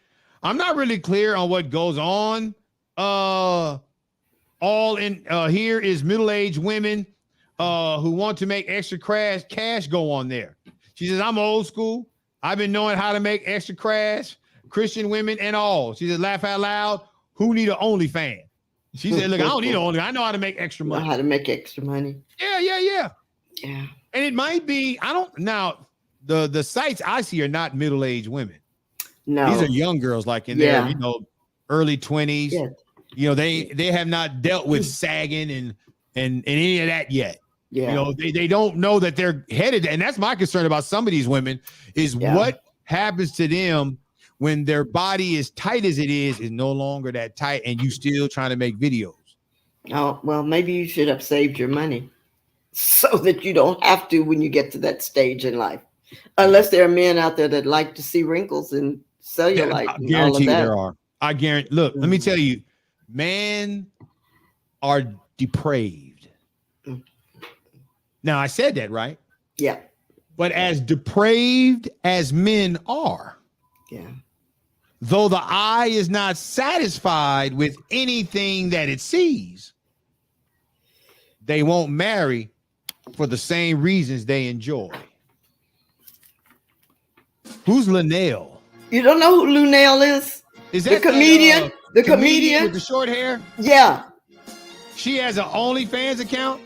A: I'm not really clear on what goes on. All in here is middle-aged women who want to make extra cash go on there. She says, I'm old school. I've been knowing how to make extra cash, Christian women and all. She said, laugh out loud. Who need an OnlyFans? She said, look, I don't need an OnlyFans. I know how to make extra money.
F: Know how to make extra money.
A: Yeah.
F: Yeah.
A: And it might be, the sites I see are not middle-aged women.
F: No.
A: These are young girls like in their, early 20s.
F: Yeah.
A: They have not dealt with sagging and any of that yet.
F: Yeah.
A: They don't know that they're headed. And that's my concern about some of these women is what happens to them when their body is tight as it is no longer that tight and you still trying to make videos.
F: Oh, well, maybe you should have saved your money so that you don't have to when you get to that stage in life. Unless there are men out there that like to see wrinkles and cellulite.
A: I guarantee there are. I guarantee. Look, let me tell you, men are depraved. Now, I said that, right?
F: Yeah.
A: But as depraved as men are, though the eye is not satisfied with anything that it sees, they won't marry for the same reasons they enjoy. Who's Linnell?
F: You don't know who Linnell is?
A: Is that
F: the comedian? The comedian
A: with the short hair?
F: Yeah.
A: She has an OnlyFans account.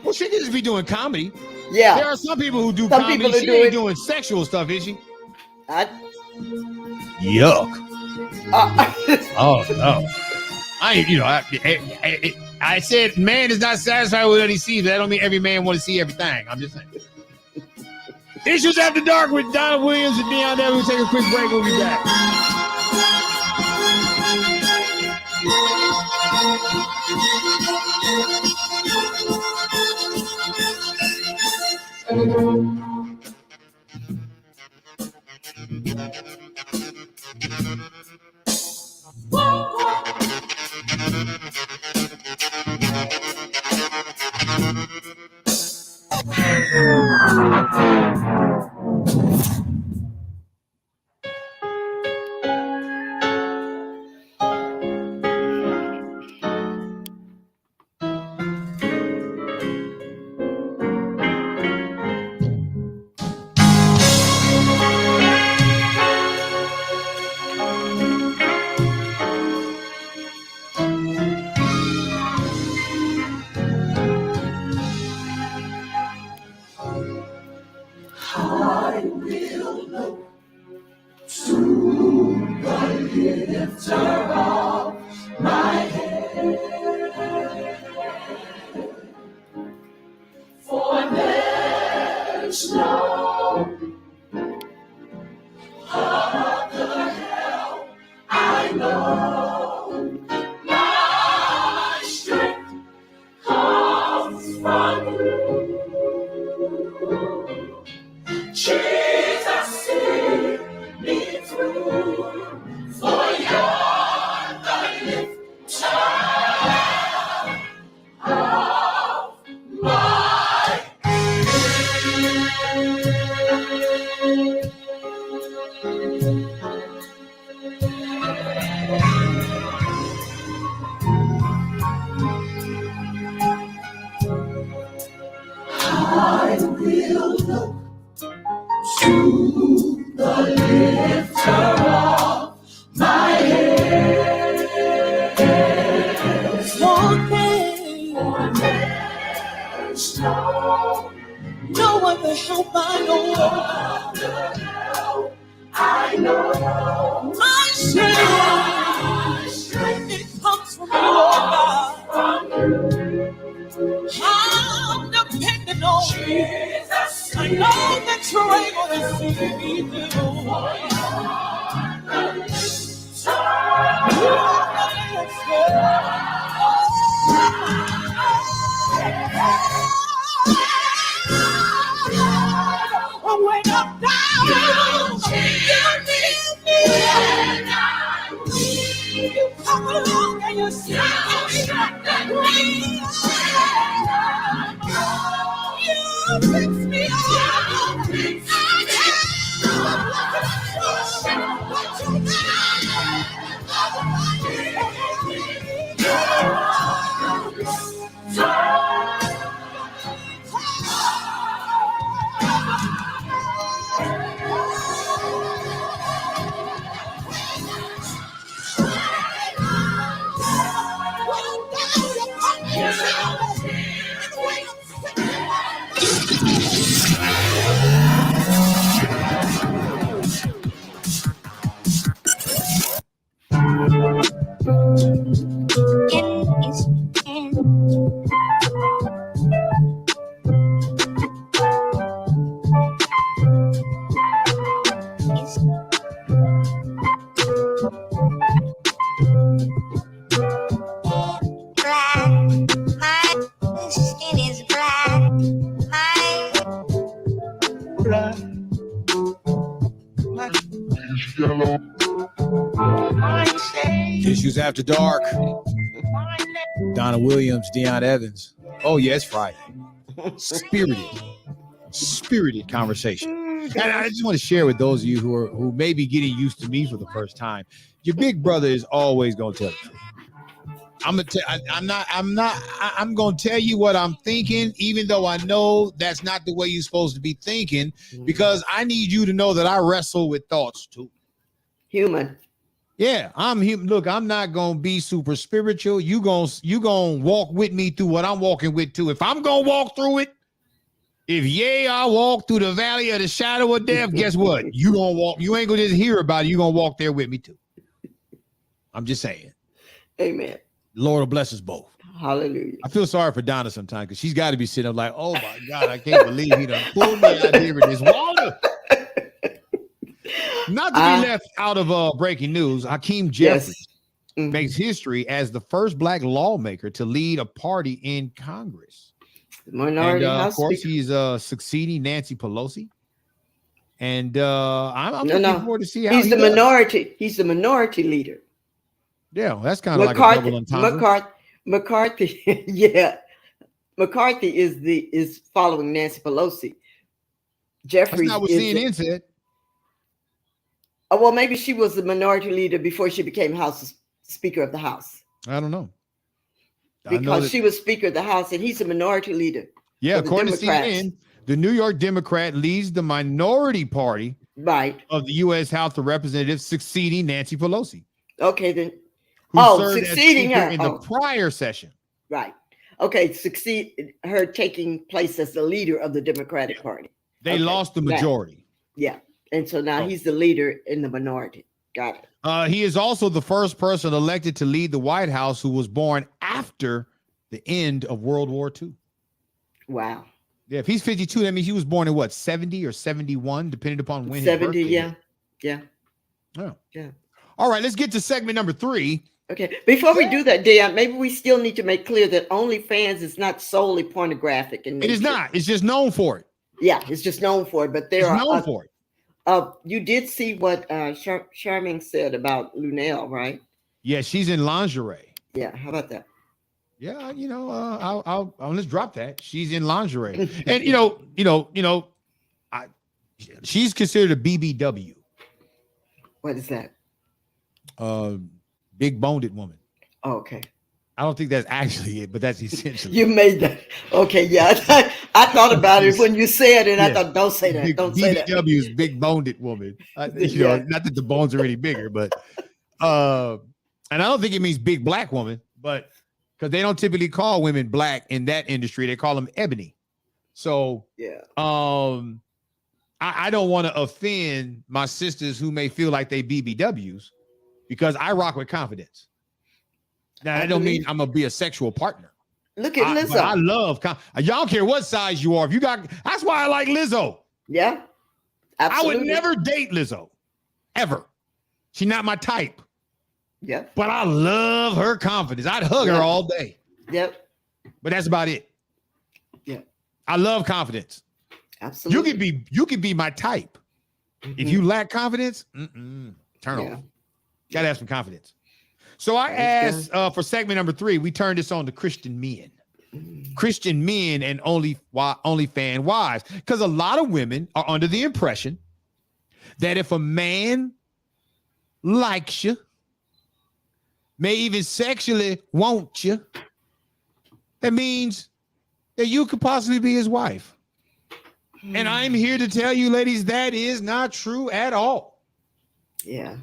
A: Well, she could just be doing comedy.
F: Yeah.
A: There are some people who do comedy. She ain't doing sexual stuff, is she? Yuck. Oh no. I said man is not satisfied with what he sees. That don't mean every man want to see everything. I'm just saying. Issues After Dark with Donna Williams and Deion Devin. We'll take a quick break. We'll be back. Issues After Dark. Donna Williams, Deion Evans. Oh, yeah, it's Friday. Spirited conversation. And I just want to share with those of you who may be getting used to me for the first time. Your big brother is always going to tell the truth. I'm going to tell you what I'm thinking, even though I know that's not the way you're supposed to be thinking, because I need you to know that I wrestle with thoughts too.
F: Human.
A: Yeah, I'm human. Look, I'm not going to be super spiritual. You going to walk with me through what I'm walking with too. If I'm going to walk through it, I walk through the valley of the shadow of death, guess what? You going to walk. You ain't going to just hear about it. You're going to walk there with me too. I'm just saying.
F: Amen.
A: Lord will bless us both.
F: Hallelujah.
A: I feel sorry for Donna sometimes because she's got to be sitting up like, oh my God, I can't believe he done pulled me out here in this water. Not to be left out of breaking news, Hakeem Jeffries makes history as the first black lawmaker to lead a party in Congress.
F: Minority House
A: of course,
F: Speaker.
A: he's succeeding Nancy Pelosi. And I'm looking forward to see how
F: he's the minority. He's the minority leader.
A: Yeah, well, that's kind of like a double entendre.
F: McCarthy, yeah. McCarthy is following Nancy Pelosi. Jeffries.
A: That's not what CNN said.
F: Oh, well, maybe she was the minority leader before she became Speaker of the House.
A: I don't know.
F: Because she was Speaker of the House and he's a minority leader.
A: Yeah, according to CNN, the New York Democrat leads the minority party of the U.S. House of Representatives, succeeding Nancy Pelosi.
F: Okay, then.
A: Succeeding her in the prior session.
F: Right. Okay, her taking place as the leader of the Democratic Party.
A: They lost the majority.
F: Yeah. And so now he's the leader in the minority. Got it.
A: He is also the first person elected to lead the White House who was born after the end of World War II.
F: Wow.
A: Yeah, if he's 52, that means he was born in what, 70 or 71, depending upon when
F: 70,
A: his birthday.
F: Yeah.
A: Oh.
F: Yeah.
A: All right, let's get to segment number 3.
F: Okay. Before we do that, Deion, maybe we still need to make clear that OnlyFans is not solely pornographic in nature.
A: It is not. It's just known for it.
F: Yeah, it's just known for it. But there
A: known for it.
F: You did see what Charmaine said about Lunel, right?
A: Yeah, she's in lingerie.
F: Yeah, how about that?
A: Yeah, I'll let's drop that. She's in lingerie, and she's considered a BBW.
F: What is that?
A: Big boned woman.
F: Oh, okay.
A: I don't think that's actually it, but that's essentially.
F: You made that. Okay, yeah. I thought about it when you said it. I thought, don't say that. Don't say that.
A: BBW is big boned woman. Not that the bones are any bigger, but and I don't think it means big black woman, but because they don't typically call women black in that industry, they call them ebony. So
F: yeah.
A: I don't want to offend my sisters who may feel like they BBWs because I rock with confidence. Now, that don't mean I'm going to be a sexual partner.
F: Look at Lizzo.
A: I love, y'all don't care what size you are. If you got, that's why I like Lizzo.
F: Yeah, absolutely.
A: I would never date Lizzo, ever. She's not my type.
F: Yeah.
A: But I love her confidence. I'd hug her all day.
F: Yep.
A: But that's about it.
F: Yeah.
A: I love confidence.
F: Absolutely.
A: You could be my type. If you lack confidence, turn off. Gotta have some confidence. So I asked for segment number 3, we turned this on to Christian men. Christian men and OnlyFans wives. Because a lot of women are under the impression that if a man likes you, may even sexually want you, that means that you could possibly be his wife. And I'm here to tell you, ladies, that is not true at all.
F: Yeah.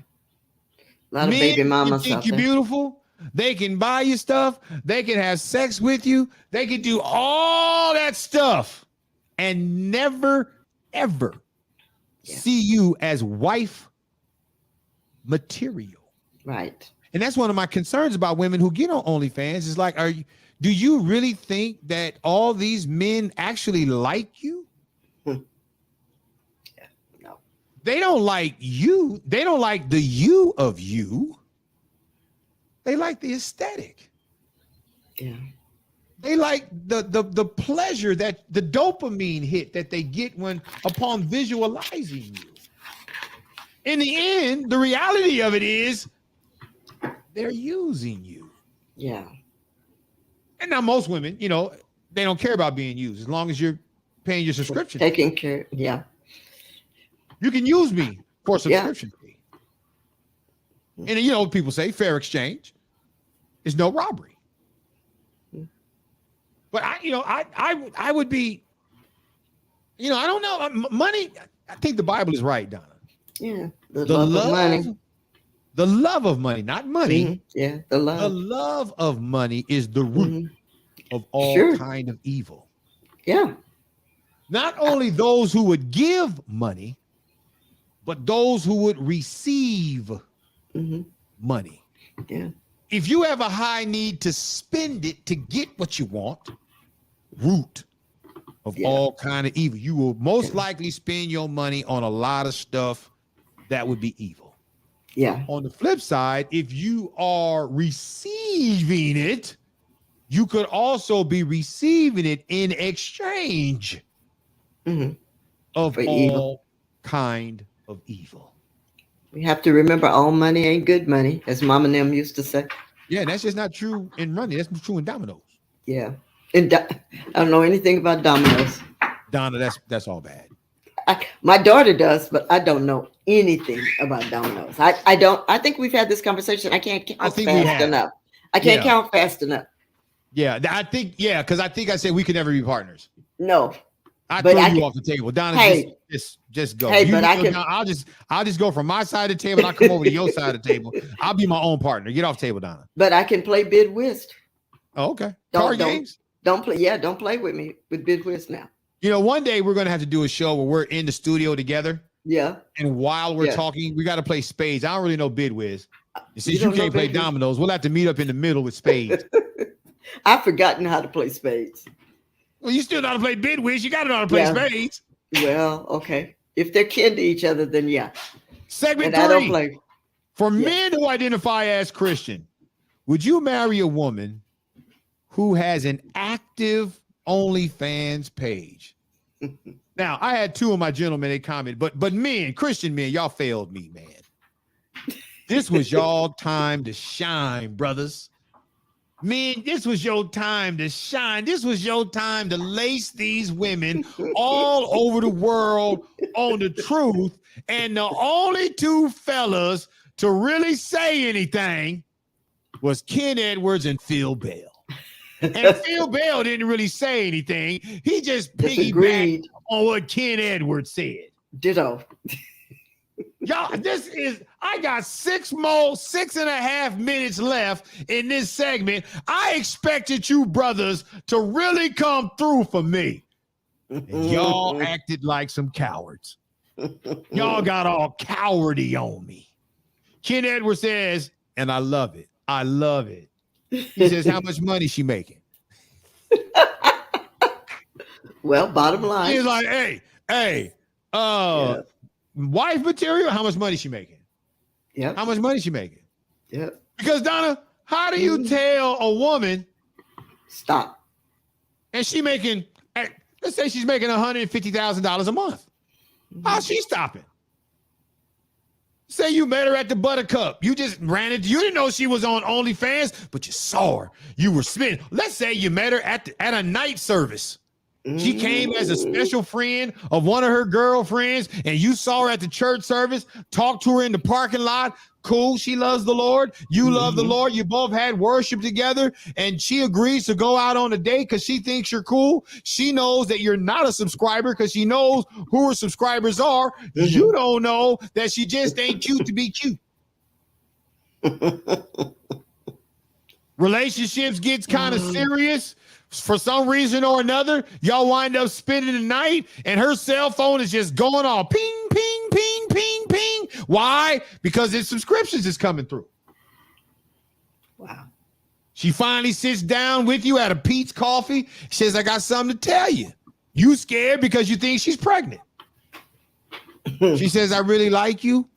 F: A lot of baby mamas
A: think you're beautiful. They can buy you stuff. They can have sex with you. They can do all that stuff and never, ever see you as wife material.
F: Right.
A: And that's one of my concerns about women who get on OnlyFans is like, do you really think that all these men actually like you?
F: No.
A: They don't like you. They don't like the you of you. They like the aesthetic.
F: Yeah.
A: They like the pleasure, that the dopamine hit that they get upon visualizing you. In the end, the reality of it is they're using you.
F: Yeah.
A: And now most women, you know, they don't care about being used as long as you're paying your subscription.
F: Taking care. Yeah.
A: You can use me for a subscription fee. And you know, people say fair exchange is no robbery. But I would be, you know, I don't know. Money, I think the Bible is right, Donna.
F: Yeah. The love of money.
A: The love of money, not money.
F: Mm-hmm. Yeah. The love.
A: The love of money is the root of all kind of evil.
F: Yeah.
A: Not only those who would give money, but those who would receive money.
F: Yeah.
A: If you have a high need to spend it to get what you want, root of all kind of evil. You will most likely spend your money on a lot of stuff that would be evil.
F: Yeah.
A: On the flip side, if you are receiving it, you could also be receiving it in exchange of
F: for
A: all
F: evil.
A: Kind of evil.
F: We have to remember all money ain't good money, as Mom and them used to say.
A: Yeah, that's just not true in running. That's true in dominoes.
F: Yeah. And I don't know anything about dominoes.
A: Donna, that's all bad.
F: My daughter does, but I don't know anything about dominoes. I think we've had this conversation. I can't count fast enough. I can't count fast enough.
A: Yeah, I think, because I think I said we could never be partners.
F: No.
A: I threw you off the table. Donna, just go.
F: Hey, but I can.
A: I'll just go from my side of the table. I'll come over to your side of the table. I'll be my own partner. Get off the table, Donna.
F: But I can play bid whist.
A: Oh, okay. Card games?
F: Don't play. Yeah, don't play with me with bid whist now.
A: You know, one day we're going to have to do a show where we're in the studio together.
F: Yeah.
A: And while we're talking, we got to play spades. I don't really know bid whist. And since you can't play dominoes, we'll have to meet up in the middle with spades.
F: I've forgotten how to play spades.
A: Well, you still know how to play bid whist. You got to know how to play spades.
F: Well, okay. If they're kin to each other, then yeah.
A: Segment 3.
F: I don't play.
A: For men who identify as Christian, would you marry a woman who has an active OnlyFans page? Now, I had 2 of my gentlemen, they commented, but men, Christian men, y'all failed me, man. This was y'all time to shine, brothers. Man, this was your time to shine. This was your time to lace these women all over the world on the truth. And the only 2 fellas to really say anything was Ken Edwards and Phil Bell. And Phil Bell didn't really say anything. He just piggybacked on what Ken Edwards said.
F: Ditto.
A: Y'all, I got 6.5 minutes left in this segment. I expected you brothers to really come through for me. And y'all acted like some cowards. Y'all got all cowardy on me. Ken Edwards says, and I love it. I love it. He says, how much money she making?
F: Well, bottom line.
A: He's like, hey, wife material, how much money she making?
F: Yeah.
A: How much money she making?
F: Yeah.
A: Because Donna, how do you tell a woman
F: stop?
A: And she making, let's say she's making $150,000 a month. How's she stopping? Say you met her at the Buttercup. You just ran into, you didn't know she was on OnlyFans, but you saw her. You were spinning. Let's say you met her at a night service. She came as a special friend of one of her girlfriends, and you saw her at the church service, talked to her in the parking lot. Cool. She loves the Lord. You love the Lord. You both had worship together, and she agrees to go out on a date because she thinks you're cool. She knows that you're not a subscriber because she knows who her subscribers are. You don't know that she just ain't cute to be cute. Relationships gets kind of serious. For some reason or another, y'all wind up spending the night and her cell phone is just going off. Ping, ping, ping, ping, ping. Why? Because his subscriptions is coming through.
F: Wow.
A: She finally sits down with you at a Pete's Coffee. She says, I got something to tell you. You scared because you think she's pregnant. She says, I really like you.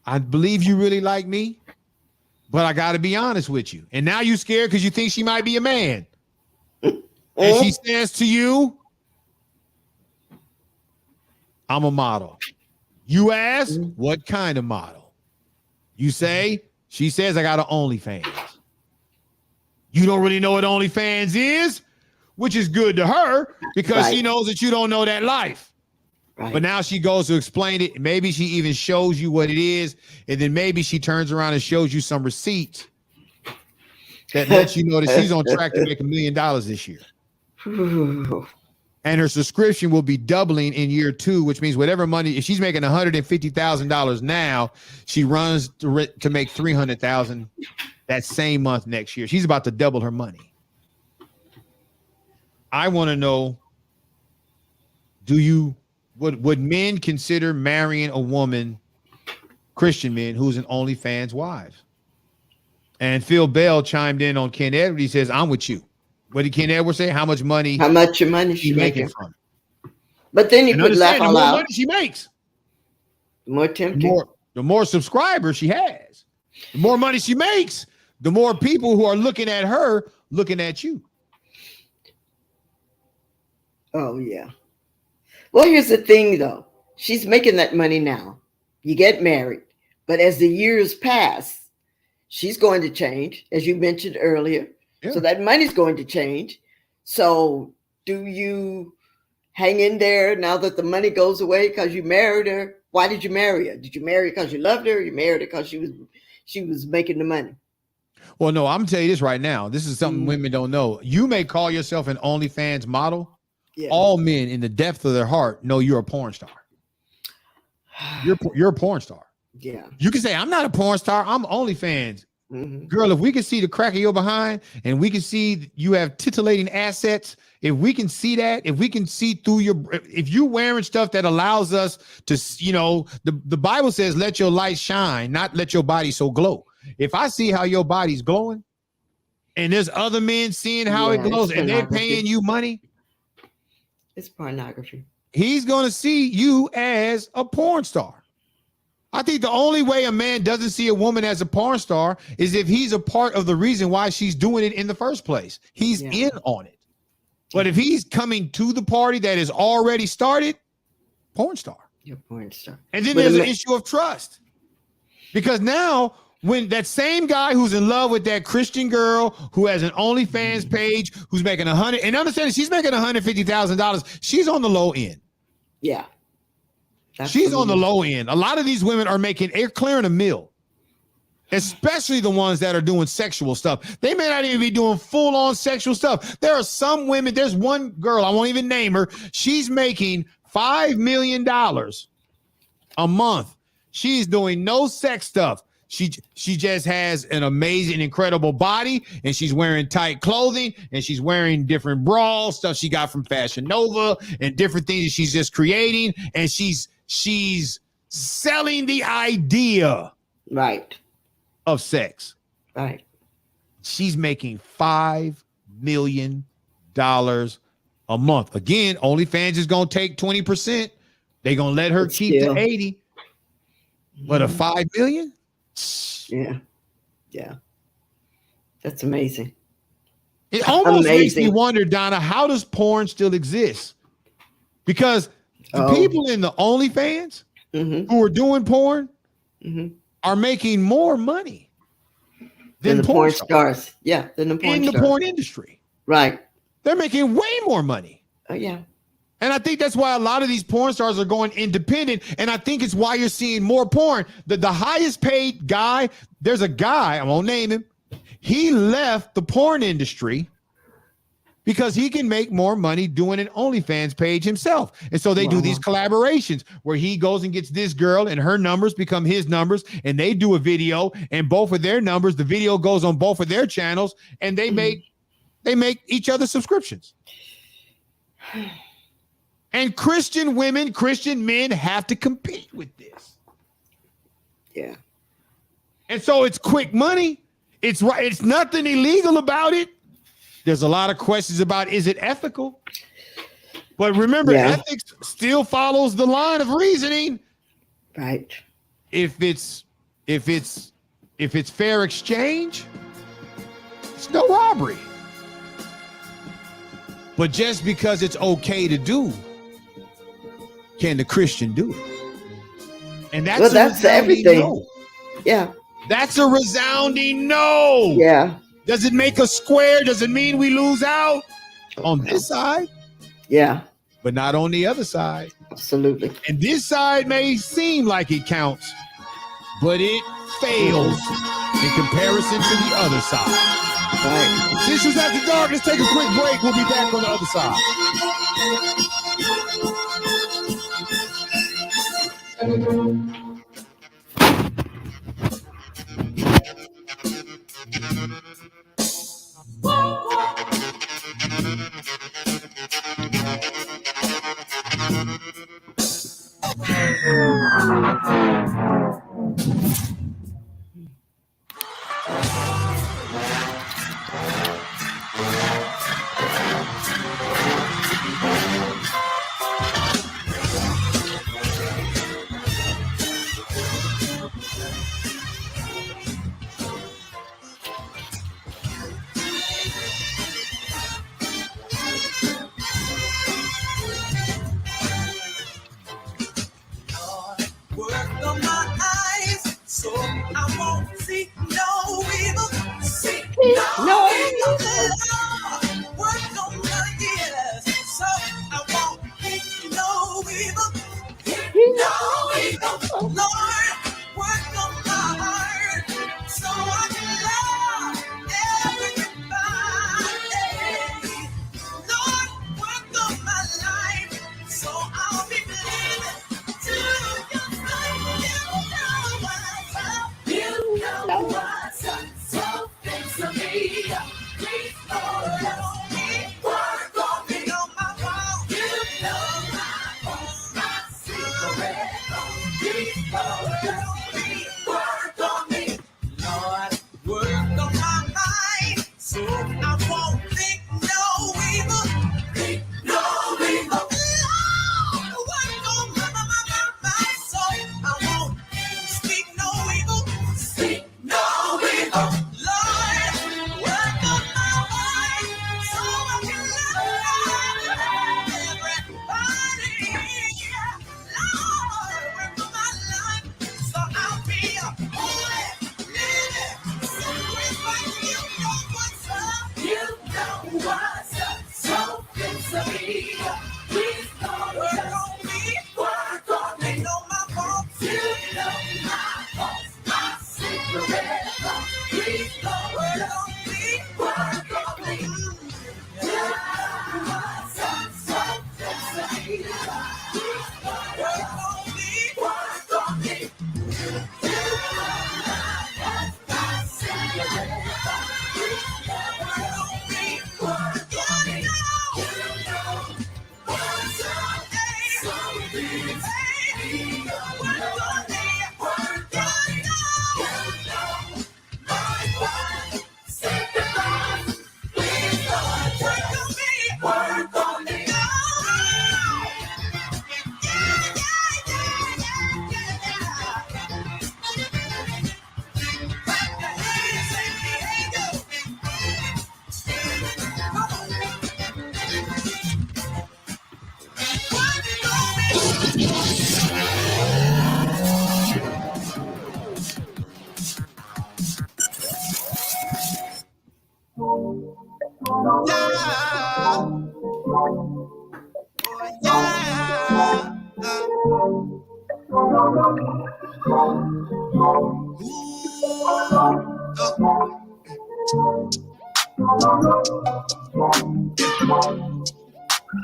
A: I believe you really like me. But I got to be honest with you. And now you scared because you think she might be a man. And she says to you, I'm a model. You ask, what kind of model? You say, She says, I got an OnlyFans. You don't really know what OnlyFans is, which is good to her because she knows that you don't know that life. Right. But now she goes to explain it. Maybe she even shows you what it is. And then maybe she turns around and shows you some receipts that lets you know that she's on track to make $1 million this year. And her subscription will be doubling in year 2, which means whatever money, if she's making $150,000 now, she runs to make $300,000 that same month next year. She's about to double her money. I want to know, would men consider marrying a woman, Christian men, who's an OnlyFans wife? And Phil Bell chimed in on Ken Edwards. He says, I'm with you. What did Ken Edwards say? How much your money she making from?
F: But then you could laugh out loud.
A: The more money she makes,
F: the more tempting.
A: The more subscribers she has. The more money she makes, the more people who are looking at her looking at you.
F: Oh, yeah. Well, here's the thing, though. She's making that money now. You get married. But as the years pass, she's going to change, as you mentioned earlier. Yeah. So that money's going to change. So do you hang in there now that the money goes away because you married her? Why did you marry her? Did you marry her because you loved her? Or you married her because she was making the money?
A: Well, no, I'm going to tell you this right now. This is something women don't know. You may call yourself an OnlyFans model. Yeah. All men in the depth of their heart know you're a porn star. You're a porn star.
F: Yeah.
A: You can say, I'm not a porn star. I'm OnlyFans.
F: Mm-hmm. Girl,
A: if we can see the crack of your behind and we can see you have titillating assets, if we can see that, if we can see through if you're wearing stuff that allows us to, the Bible says, let your light shine, not let your body so glow. If I see how your body's glowing and there's other men seeing how it glows and they're paying you money,
F: it's pornography.
A: He's going to see you as a porn star. I think the only way a man doesn't see a woman as a porn star is if he's a part of the reason why she's doing it in the first place. He's in on it. But if he's coming to the party that is already started, porn star.
F: You're a porn star.
A: And then there's an issue of trust. Because now when that same guy who's in love with that Christian girl who has an OnlyFans page, who's making $100, and understand she's making $150,000, she's on the low end.
F: Yeah.
A: She's on the low end. A lot of these women are clearing $1 million, especially the ones that are doing sexual stuff. They may not even be doing full on sexual stuff. There are some women. There's one girl, I won't even name her. She's making $5 million a month. She's doing no sex stuff. She just has an amazing, incredible body, and she's wearing tight clothing, and she's wearing different bras, stuff she got from Fashion Nova, and different things that she's just creating, and she's selling the idea of sex.
F: Right.
A: She's making $5 million a month. Again, OnlyFans is going to take 20%. They're going to let her keep the 80. But a $5 million?
F: Yeah. That's amazing.
A: It almost makes me wonder, Donna, how does porn still exist? Because the people in the OnlyFans who are doing porn are making more money than
F: the porn stars. Yeah, than the porn stars.
A: In the porn industry.
F: Right.
A: They're making way more money.
F: Oh, yeah.
A: And I think that's why a lot of these porn stars are going independent. And I think it's why you're seeing more porn. The highest paid guy, there's a guy, I won't name him. He left the porn industry because he can make more money doing an OnlyFans page himself. And so they do these collaborations where he goes and gets this girl and her numbers become his numbers, and they do a video and both of their numbers, the video goes on both of their channels, and they make each other subscriptions. And Christian women, Christian men have to compete with this.
F: Yeah.
A: And so it's quick money. It's right. It's nothing illegal about it. There's a lot of questions about, is it ethical? But remember, ethics still follows the line of reasoning.
F: Right.
A: If it's fair exchange, it's no robbery. But just because it's okay to do, can the Christian do it? And that's
F: everything. Yeah.
A: That's a resounding no.
F: Yeah.
A: Does it make us square? Does it mean we lose out on this side?
F: Yeah.
A: But not on the other side.
F: Absolutely.
A: And this side may seem like it counts, but it fails in comparison to the other side.
F: Right.
A: This is After Dark. Let's take a quick break. We'll be back on the other side.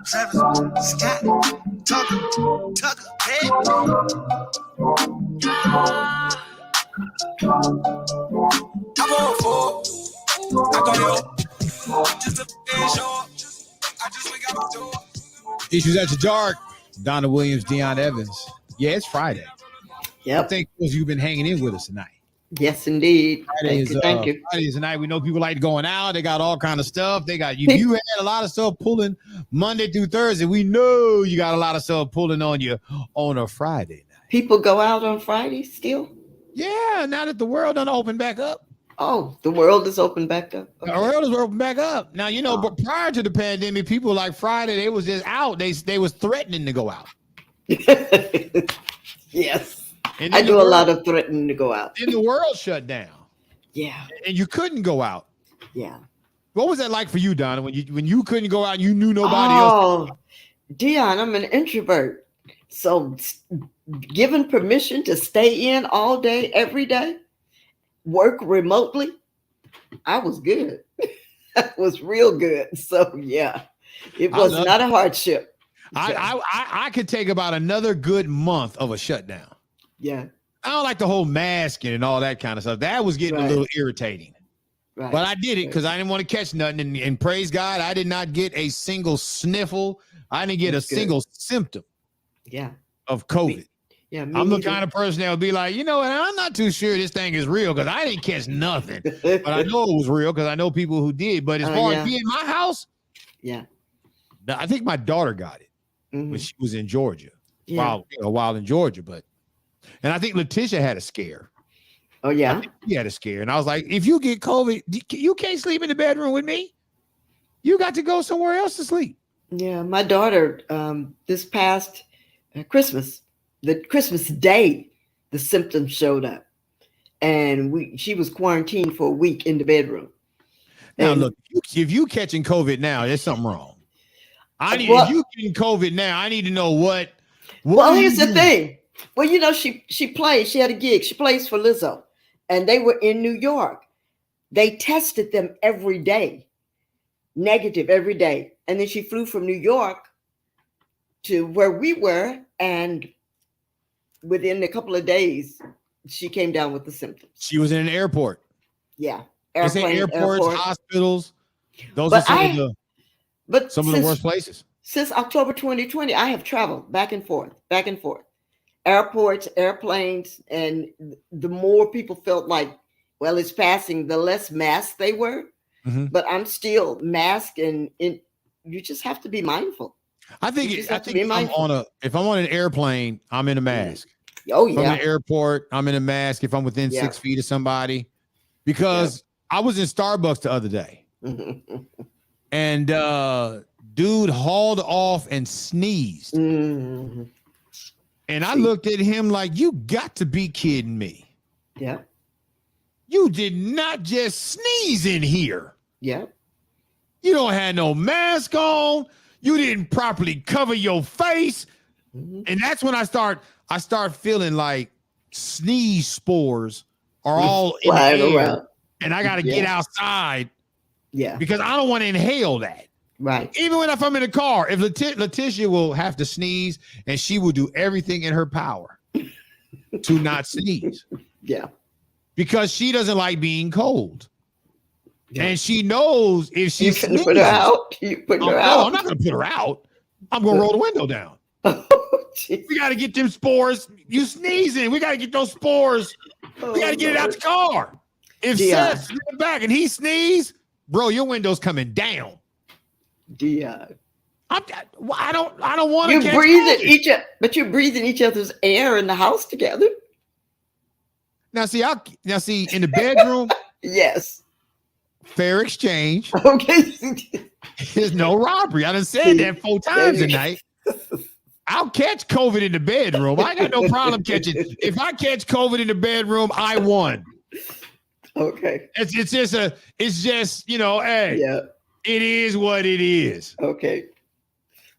J: Travis Scott, Tucker, hey. I'm on for I got it just a short. I just wake up the door.
A: Issues After Dark. Donna Williams, Dion Evans. Yeah, it's Friday.
F: Yep.
A: I think you've been hanging in with us tonight.
F: Yes, indeed.
A: Thank you.
F: Thank you.
A: Friday is the night we know people like going out. They got all kind of stuff. They got you had a lot of stuff pulling Monday through Thursday. We know you got a lot of stuff pulling on you on a Friday night.
F: People go out on Friday still?
A: Yeah, now that the world done open back up.
F: Oh, the world is open back up.
A: Okay. The world is open back up. Now, but prior to the pandemic, people like Friday, they was just out. They was threatening to go out.
F: Yes. I do a lot of threatening to go out.
A: Then the world shut down.
F: Yeah.
A: And you couldn't go out.
F: Yeah.
A: What was that like for you, Donna, when you couldn't go out and you knew nobody else?
F: Oh, Dion, I'm an introvert. So given permission to stay in all day, every day, work remotely, I was good. I was real good. So yeah, it was not a hardship.
A: I could take about another good month of a shutdown.
F: Yeah.
A: I don't like the whole masking and all that kind of stuff. That was getting a little irritating.
F: Right.
A: But I did it because I didn't want to catch nothing. And praise God, I did not get a single sniffle. I didn't get a single symptom of COVID. I'm the kind of person that would be like, you know what, I'm not too sure this thing is real because I didn't catch nothing. But I know it was real because I know people who did. But as far as being in my house, I think my daughter got it when she was in Georgia. While in Georgia. And I think Letitia had a scare.
F: Oh, yeah?
A: He had a scare. And I was like, if you get COVID, you can't sleep in the bedroom with me. You got to go somewhere else to sleep.
F: Yeah, my daughter, this past Christmas, the Christmas day, the symptoms showed up. And she was quarantined for a week in the bedroom.
A: Now, look, if you catching COVID now, there's something wrong. If you getting COVID now, I need to know what
F: well, here's the thing. Well, you know, she played. She had a gig. She plays for Lizzo. And they were in New York. They tested them every day, negative every day. And then she flew from New York to where we were. And within a couple of days, she came down with the symptoms.
A: She was in an airport.
F: Yeah.
A: Airports, hospitals. Those are some of the worst places.
F: Since October 2020, I have traveled back and forth. Airports, airplanes, and the more people felt like, well, it's passing, the less masked they were. Mm-hmm. But I'm still masked, and you just have to be mindful.
A: I think if I'm on an airplane, I'm in a mask.
F: Oh, yeah.
A: If I'm in an airport, I'm in a mask. If I'm within 6 feet of somebody, because I was in Starbucks the other day, and dude hauled off and sneezed. Mm-hmm. And I looked at him like, you got to be kidding me.
F: Yeah.
A: You did not just sneeze in here.
F: Yeah.
A: You don't have no mask on. You didn't properly cover your face. Mm-hmm. And that's when I start feeling like sneeze spores are all in the air. Around. And I got to get outside.
F: Yeah.
A: Because I don't want to inhale that.
F: Right.
A: Even if I'm in a car, if Letitia will have to sneeze, and she will do everything in her power to not sneeze.
F: Yeah.
A: Because she doesn't like being cold. Yeah. And she knows if she sneezes,
F: put her out.
A: I'm not going to put her out. I'm going to roll the window down. We got to get them spores. You sneezing. We got to get those spores. We got to get it out the car. If Seth's in the back and he sneezes, bro, your window's coming down.
F: Dion.
A: I don't want to.
F: But you're breathing each other's air in the house together.
A: Now see in the bedroom.
F: Yes.
A: Fair exchange.
F: Okay.
A: There's no robbery. I done said that 4 times a night. I'll catch COVID in the bedroom. I got no problem catching. If I catch COVID in the bedroom, I won.
F: Okay.
A: It's just you know, hey. Yeah. It is what it is.
F: Okay.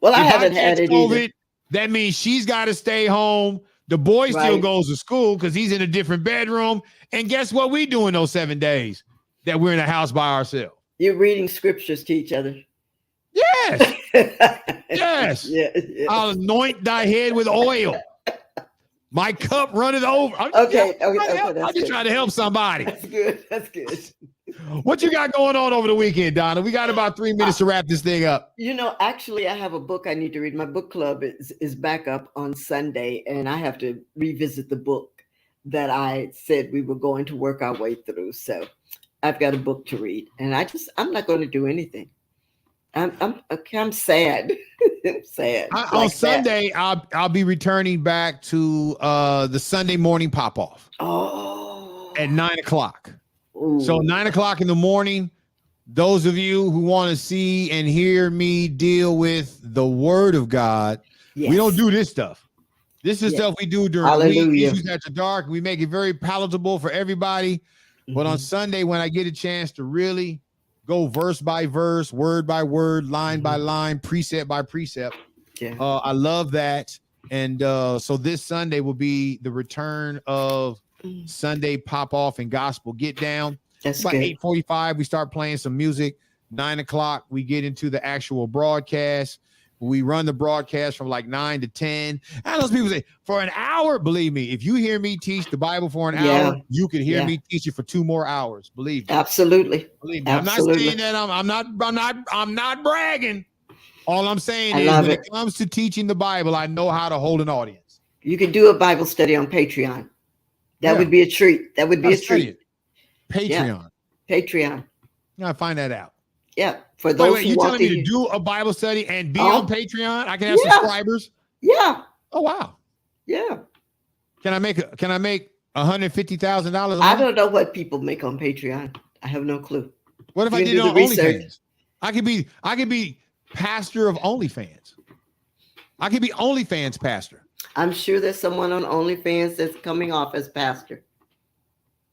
F: Well, I haven't had it COVID, either.
A: That means she's got to stay home. The boy still goes to school because he's in a different bedroom. And guess what we do in those 7 days that we're in a house by ourselves?
F: You're reading scriptures to each other.
A: Yes. Yes. Yeah. I'll anoint thy head with oil. My cup runneth over. I'm just trying to help somebody.
F: That's good.
A: What you got going on over the weekend, Donna? We got about 3 minutes to wrap this thing up.
F: You know, actually, I have a book I need to read. My book club is back up on Sunday, and I have to revisit the book that I said we were going to work our way through. So I've got a book to read, and I'm not going to do anything. I'm sad. I'm sad.
A: On Sunday, I'll be returning back to the Sunday morning pop off.
F: Oh.
A: At 9:00.
F: Ooh.
A: So 9:00 in the morning, those of you who want to see and hear me deal with the word of God, we don't do this stuff. This is stuff we do during the
F: Hallelujah.
A: week. Issues After Dark. We make it very palatable for everybody. But on Sunday, when I get a chance to really go verse by verse, word by word, line by line, precept by precept, I love that. And so this Sunday will be the return of Sunday Pop Off and Gospel Get Down.
F: That's
A: about 8:45. We start playing some music. 9 o'clock, we get into the actual broadcast. We run the broadcast from like 9 to 10. And those people say, for an hour, believe me, if you hear me teach the Bible for an hour, you can hear me teach it for 2 more hours. Believe me.
F: Absolutely.
A: Believe me. I'm not saying that I'm not bragging. All I'm saying is when it comes to teaching the Bible, I know how to hold an audience.
F: You could do a Bible study on Patreon. That would be a treat. That would be a treat.
A: Patreon.
F: Patreon.
A: I gotta find that out.
F: Yeah. For those
A: wait, you telling me to do a Bible study and be on Patreon? I can have subscribers?
F: Yeah.
A: Oh wow.
F: Yeah.
A: Can I make $150,000?
F: I don't know what people make on Patreon. I have no clue.
A: What if I did it on OnlyFans? I could be pastor of OnlyFans. I could be OnlyFans pastor.
F: I'm sure there's someone on OnlyFans that's coming off as pastor.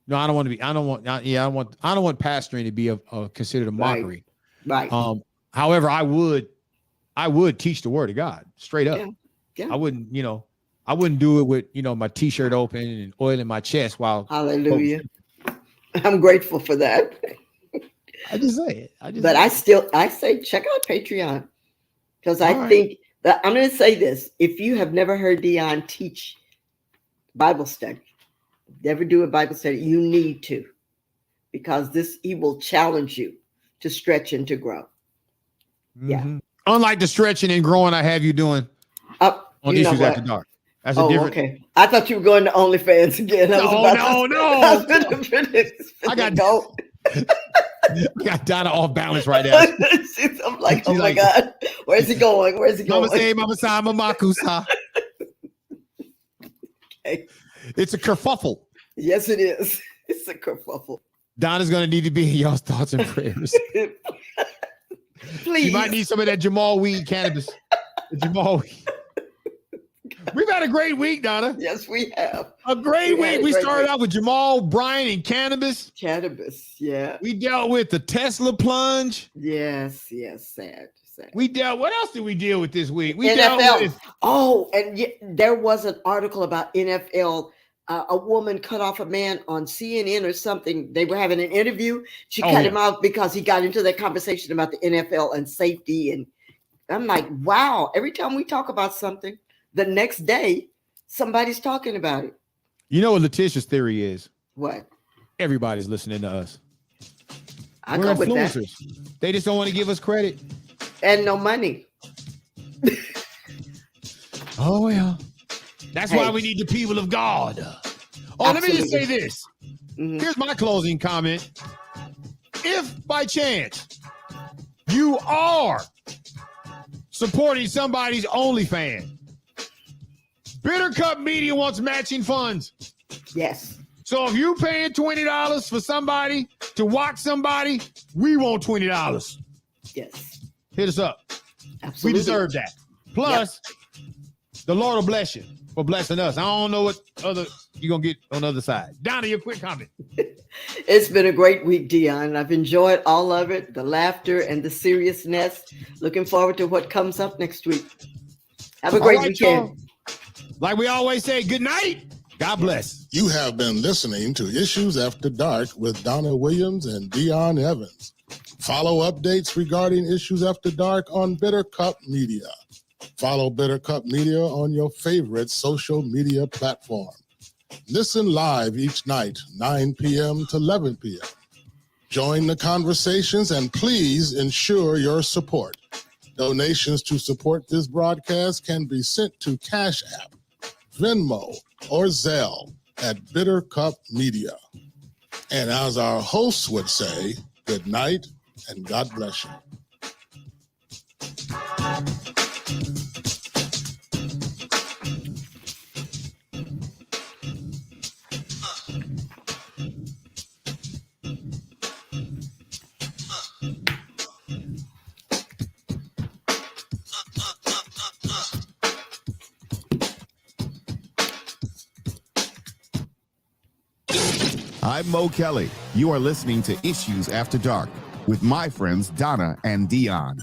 A: No, I don't want to be. I don't want pastoring to be considered a mockery.
F: Right.
A: However, I would teach the word of God straight up.
F: Yeah.
A: I wouldn't do it with, my t-shirt open and oil in my chest while.
F: Hallelujah. I'm grateful for that.
A: I just say it.
F: I say check out Patreon, because I think that I'm going to say this. If you have never heard Dion teach Bible study, never do a Bible study, you need to, because he will challenge you to stretch and to grow. Yeah.
A: Unlike the stretching and growing I have you doing on Issues After Dark. That's a different. Okay.
F: I thought you were going to OnlyFans again.
A: No. I got Donna off balance right now.
F: I'm like, oh my God, where's he going?
A: Mama say, Mama Sama Makusa.
F: Okay.
A: It's a kerfuffle.
F: Yes, it is. It's a kerfuffle.
A: Donna's going to need to be in y'all's thoughts and prayers.
F: Please.
A: You might need some of that Jamal weed cannabis. Jamal weed. We've had a great week, Donna.
F: Yes, we have.
A: A great week. We started out with Jamal, Brian, and cannabis.
F: Cannabis, yeah.
A: We dealt with the Tesla plunge.
F: Yes, sad.
A: What else did we deal with this week? We
F: NFL.
A: dealt with.
F: Oh, and there was an article about NFL. A woman cut off a man on CNN or something. They were having an interview. She cut him out because he got into that conversation about the NFL and safety. And I'm like, wow, every time we talk about something, the next day, somebody's talking about it.
A: You know what Letitia's theory is?
F: What?
A: Everybody's listening to us.
F: We're
A: go influencers. With that. They just don't want to give us credit.
F: And no money.
A: Oh, yeah. That's why we need the people of God. Absolutely. Let me just say this. Here's my closing comment. If by chance you are supporting somebody's OnlyFans, Bitter Cup Media wants matching funds.
F: Yes.
A: So if you're paying $20 for somebody to watch somebody, we want $20.
F: Yes.
A: Hit us up.
F: Absolutely.
A: We deserve that. Plus, the Lord will bless you for blessing us. I don't know what other you're going to get on the other side. Donna, your quick comment.
F: It's been a great week, Dion. I've enjoyed all of it, the laughter and the seriousness. Looking forward to what comes up next week. Have a great weekend. Y'all.
A: Like we always say, good night. God bless.
E: You have been listening to Issues After Dark with Donna Williams and Dion Evans. Follow updates regarding Issues After Dark on Bitter Cup Media. Follow Bitter Cup Media on your favorite social media platform. Listen live each night, 9 p.m. to 11 p.m. Join the conversations and please ensure your support. Donations to support this broadcast can be sent to Cash App, Venmo, or Zelle at Bitter Cup Media. And as our hosts would say, good night and God bless you.
K: I'm Mo Kelly. You are listening to Issues After Dark with my friends Donna and Dion.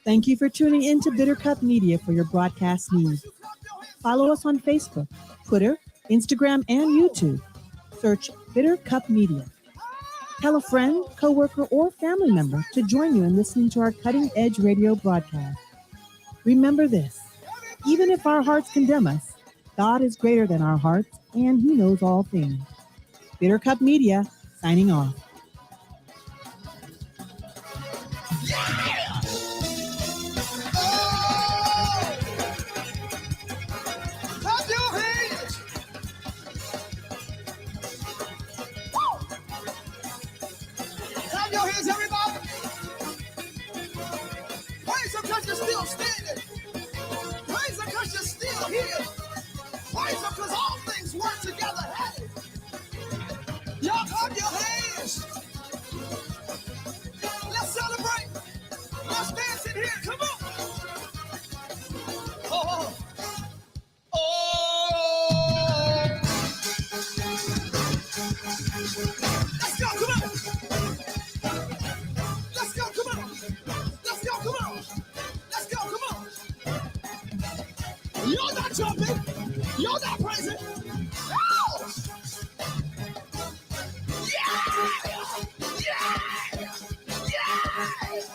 B: Thank you for tuning in to Bitter Cup Media for your broadcast news. Follow us on Facebook, Twitter, Instagram, and YouTube. Search Bitter Cup Media. Tell a friend, coworker, or family member to join you in listening to our cutting-edge radio broadcast. Remember this, even if our hearts condemn us, God is greater than our hearts, and He knows all things. Bitter Cup Media, signing off.
C: Still standing. Praise Him because you're still here. Praise Him because all things work together. Hey, y'all clap your hands. Let's celebrate. Let's dance in here. Come on. Oh, oh. Let's go. Come on. Let's go. Come on. Let's go. Come on. Let's go, come on. You're not jumping. You're not praising. Oh! Yeah! Yeah! Yeah!